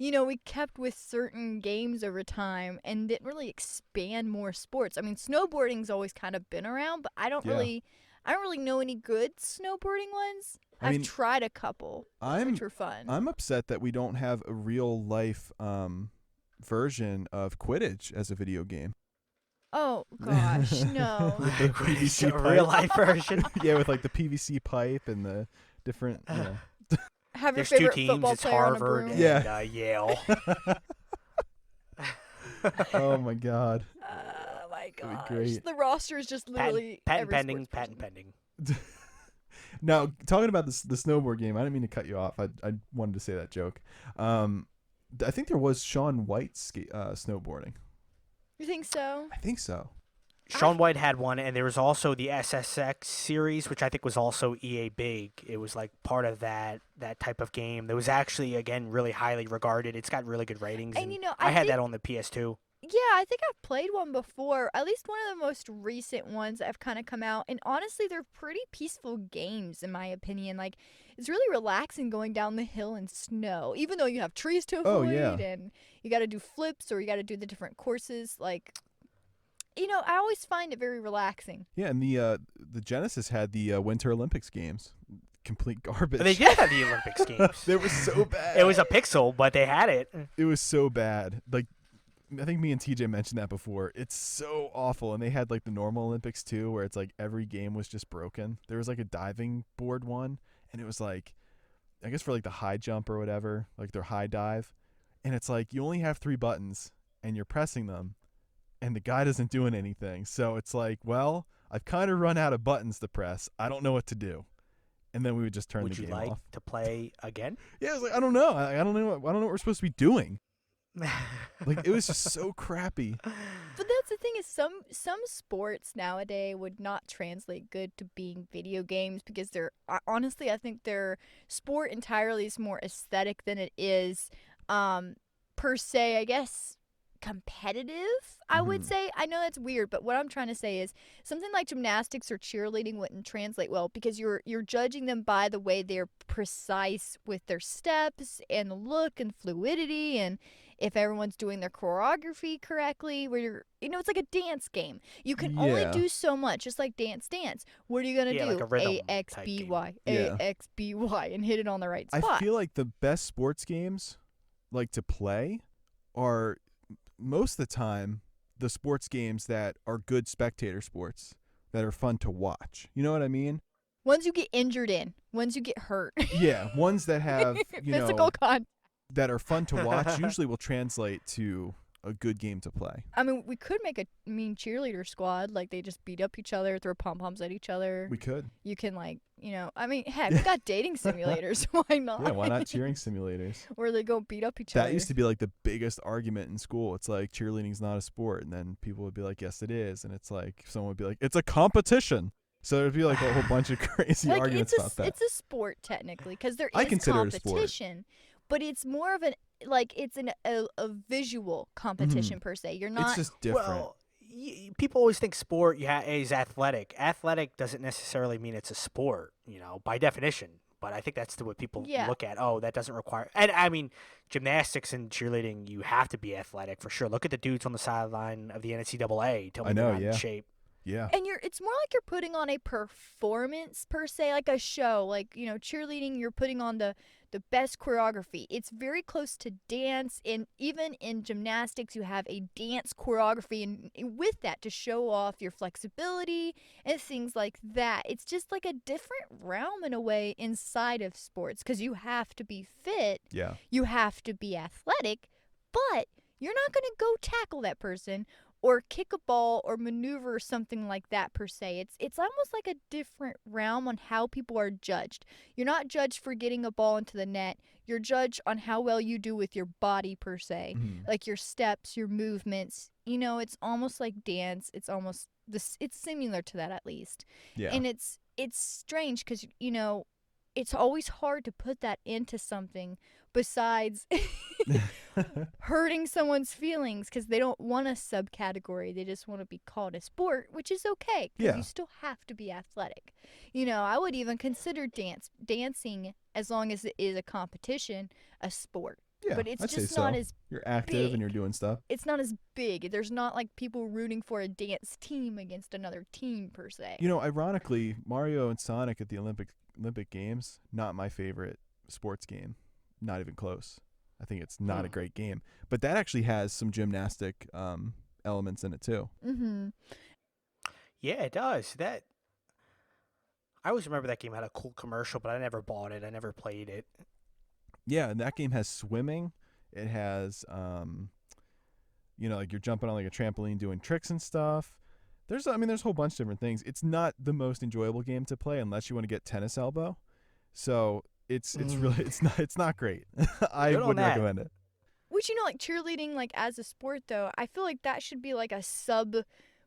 we kept with certain games over time and didn't really expand more sports. I mean, snowboarding's always kind of been around, but I don't Yeah. really know any good snowboarding ones. I mean, I've tried a couple, which were fun. I'm upset that we don't have a real life version of Quidditch as a video game. Oh gosh, no. With the PVC A real life version. Yeah, with like the PVC pipe and the different. Have your There's two favorite teams. football It's player on a Harvard broom. and Yeah. Yale. Oh my God. Oh my That'd be gosh. great. The roster is just literally Patent every pending. sports Patent person. pending. Now, talking about the snowboard game, I didn't mean to cut you off. I wanted to say that joke. I think there was Shaun White snowboarding. You think so? I think so. Shaun White had one, and there was also the SSX series, which I think was also EA Big. It was like part of that type of game. That was actually, again, really highly regarded. It's got really good ratings. And I had think, that on the PS2. Yeah, I think I've played one before. At least one of the most recent ones that have kind of come out. And honestly, they're pretty peaceful games, in my opinion. Like, it's really relaxing going down the hill in snow, even though you have trees to Oh avoid yeah, and you got to do flips or you got to do the different courses. Like, I always find it very relaxing. yeah. And the Genesis had the Winter Olympics games. Complete garbage. They did have the Olympics games. They were so bad. It was a pixel, but they had it. It was so bad. Like, I think me and TJ mentioned that before. It's so awful. And they had like the normal Olympics too, where it's like every game was just broken. There was like a diving board one, and it was like, I guess for like the high jump or whatever, like their high dive. And it's like you only have 3 buttons and you're pressing them and the guy isn't doing anything. So it's like, well, I've kind of run out of buttons to press. I don't know what to do. And then we would just turn Would the you game like off. to play again? Yeah, I was like, I don't know. I don't know. I don't know what we're supposed to be doing. Like, it was just so crappy. But that's the thing is some sports nowadays would not translate good to being video games because honestly I think their sport entirely is more aesthetic than it is per se, I guess, competitive, I would say. I know that's weird, but what I'm trying to say is something like gymnastics or cheerleading wouldn't translate well because you're judging them by the way they're precise with their steps and the look and fluidity and if everyone's doing their choreography correctly, where it's like a dance game. You can only Yeah. do so much, just like Dance Dance. What are you going to Yeah, do? like a rhythm A, X, type B, game. Y, Yeah. A, X, B, Y, and hit it on the right spot. I feel like the best sports games, like to play, are most of the time the sports games that are good spectator sports that are fun to watch. You know what I mean? Ones you get injured in, ones you get hurt. Yeah, ones that have, Physical contact. that are fun to watch usually will translate to a good game to play. I mean, we could make a mean cheerleader squad. Like, they just beat up each other, throw pom-poms at each other. We could. You can, like, I mean, heck, we got dating simulators. Why not? Yeah, why not cheering simulators? Where they go beat up each other. That used to be like the biggest argument in school. It's like cheerleading's not a sport, and then people would be like, "Yes, it is," and it's like someone would be like, "It's a competition." So there'd be like a whole bunch of crazy like, arguments about that. It's a sport, technically, because there I is consider it a sport. competition. But it's more of a visual competition per se. You're not. It's just different. Well, people always think sport is athletic. Athletic doesn't necessarily mean it's a sport, by definition. But I think that's what people look at. Oh, that doesn't require. And I mean, gymnastics and cheerleading, you have to be athletic for sure. Look at the dudes on the sideline of the NCAA. Tell me they're not in shape. Yeah. And it's more like you're putting on a performance per se, like a show. Like, cheerleading, you're putting on the best choreography. It's very close to dance, and even in gymnastics you have a dance choreography, and with that to show off your flexibility and things like that. It's just like a different realm in a way inside of sports because you have to be fit. Yeah. You have to be athletic, but you're not going to go tackle that person or kick a ball or maneuver something like that per se. It's almost like a different realm on how people are judged. You're not judged for getting a ball into the net. You're judged on how well you do with your body per se, like your steps, your movements. It's almost like dance. It's almost it's similar to that at least. Yeah. And it's strange because it's always hard to put that into something besides hurting someone's feelings because they don't want a subcategory. They just want to be called a sport, which is okay because you still have to be athletic. I would even consider dancing, as long as it is a competition, a sport. Yeah, but it's I'd say just not so. as You're active big. and you're doing stuff. It's not as big. There's not like people rooting for a dance team against another team per se. Ironically, Mario and Sonic at the Olympic Games, not my favorite sports game. Not even close. I think it's not a great game. But that actually has some gymnastic elements in it too. Mm-hmm. Yeah, it does. I always remember that game had a cool commercial, but I never bought it. I never played it. Yeah, and that game has swimming. It has, like you're jumping on like a trampoline doing tricks and stuff. There's a whole bunch of different things. It's not the most enjoyable game to play unless you want to get tennis elbow. So it's really it's not great. I wouldn't recommend it. Which like cheerleading, like as a sport though, I feel like that should be like a sub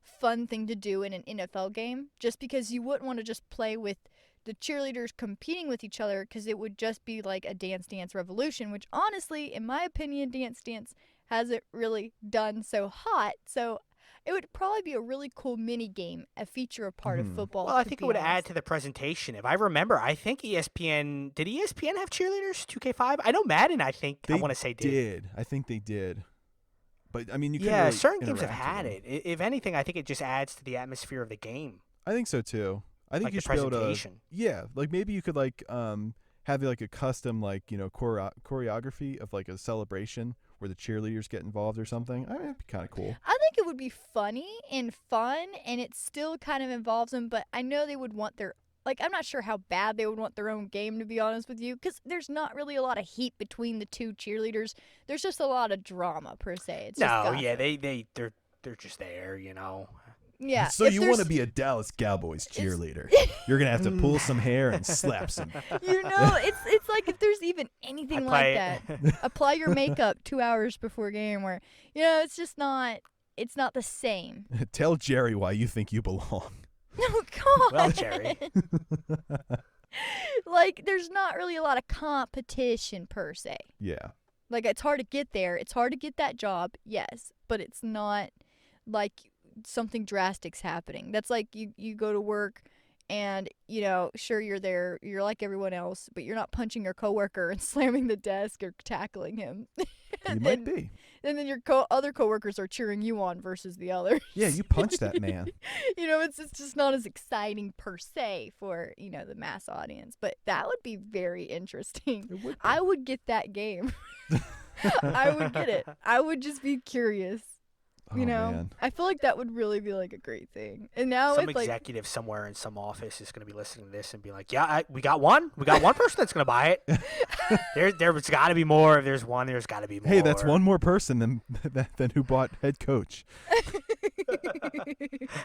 fun thing to do in an NFL game, just because you wouldn't want to just play with the cheerleaders competing with each other, because it would just be like a Dance Dance Revolution, which honestly, in my opinion, Dance Dance hasn't really done so hot. So it would probably be a really cool mini game, a feature a part of football. Well, I to think be it would honest. add to the presentation. If I remember, I think ESPN did ESPN have cheerleaders 2K5? I know Madden. I want to say did. I think they did. But I mean, you Yeah, really certain games have interact had with them. it. If anything, I think it just adds to the atmosphere of the game. I think so too. I think Like you the should be able to. presentation. Yeah, like maybe you could like have like a custom like choreography of like a celebration where the cheerleaders get involved or something. I mean, it'd be kind of cool. I think it would be funny and fun, and it still kind of involves them, but I know they would want their, like, I'm not sure how bad they would want their own game, to be honest with you, because there's not really a lot of heat between the two cheerleaders. There's just a lot of drama, per se. It's just No, gossip. yeah, they're just there, you know. Yeah. So if you there's- want to be a Dallas Cowboys cheerleader? You're gonna have to pull some hair and slap some. You know, it's like if there's even anything like that. Apply your makeup 2 hours before game where, it's just not, it's not the same. Tell Jerry why you think you belong. Oh, God. Well, Jerry. Like, there's not really a lot of competition, per se. Yeah. Like, it's hard to get there. It's hard to get that job, yes. But it's not like something drastic's happening. That's like you go to work and, sure, you're there. You're like everyone else, but you're not punching your coworker and slamming the desk or tackling him. You might be. And then your other coworkers are cheering you on versus the others. Yeah, you punch that man. It's just not as exciting per se for, the mass audience. But that would be very interesting. It would be. I would get that game. I would get it. I would just be curious. Oh, man. I feel like that would really be like a great thing. And now Some with like executive somewhere in some office is going to be listening to this and be like, "Yeah, we got one. We got one person that's going to buy it. There's got to be more. If there's one, there's got to be more." Hey, that's one more person than who bought head coach.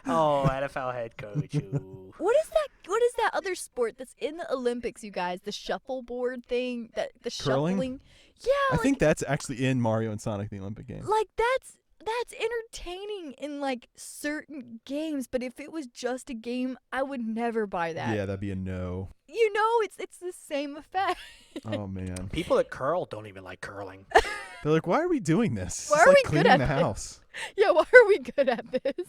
Oh, NFL head coach. Ooh. What is that other sport that's in the Olympics, you guys? The shuffleboard thing, the Curling? shuffling. Yeah, I think that's actually in Mario and Sonic the Olympic game. like that's entertaining in like certain games, but if it was just a game, I would never buy that. Yeah, that'd be a no. It's the same effect. Oh man. People that curl don't even like curling. They're like, why are we doing this? Why It's are like we good cleaning at the this? house. Yeah, why are we good at this?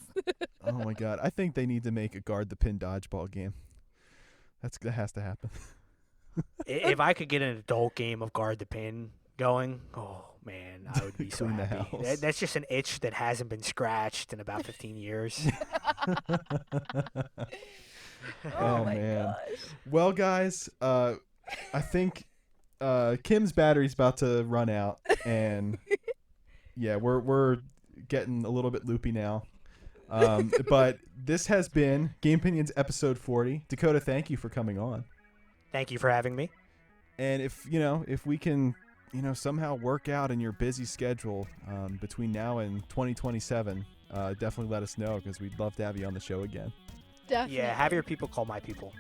Oh my god. I think they need to make a guard the pin dodgeball game. That has to happen. If I could get an adult game of guard the pin going, oh man, I would be so Clean the happy. house. That's just an itch that hasn't been scratched in about 15 years. Oh my man. gosh. Well, guys, I think Kim's battery's about to run out, and yeah, we're getting a little bit loopy now. But this has been Gamepinions episode 40. Dakota, thank you for coming on. Thank you for having me. And if we can, somehow work out in your busy schedule between now and 2027, definitely let us know because we'd love to have you on the show again. Definitely. Yeah, have your people call my people.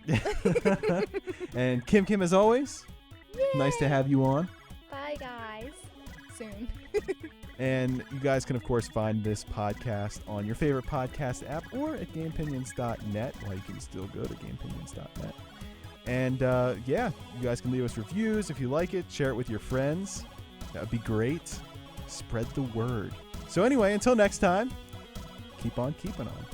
And Kim, as always, nice to have you on. Bye, guys. Soon. And you guys can, of course, find this podcast on your favorite podcast app or at gamepinions.net. Well, you can still go to gamepinions.net. And, you guys can leave us reviews if you like it. Share it with your friends. That would be great. Spread the word. So anyway, until next time, keep on keeping on.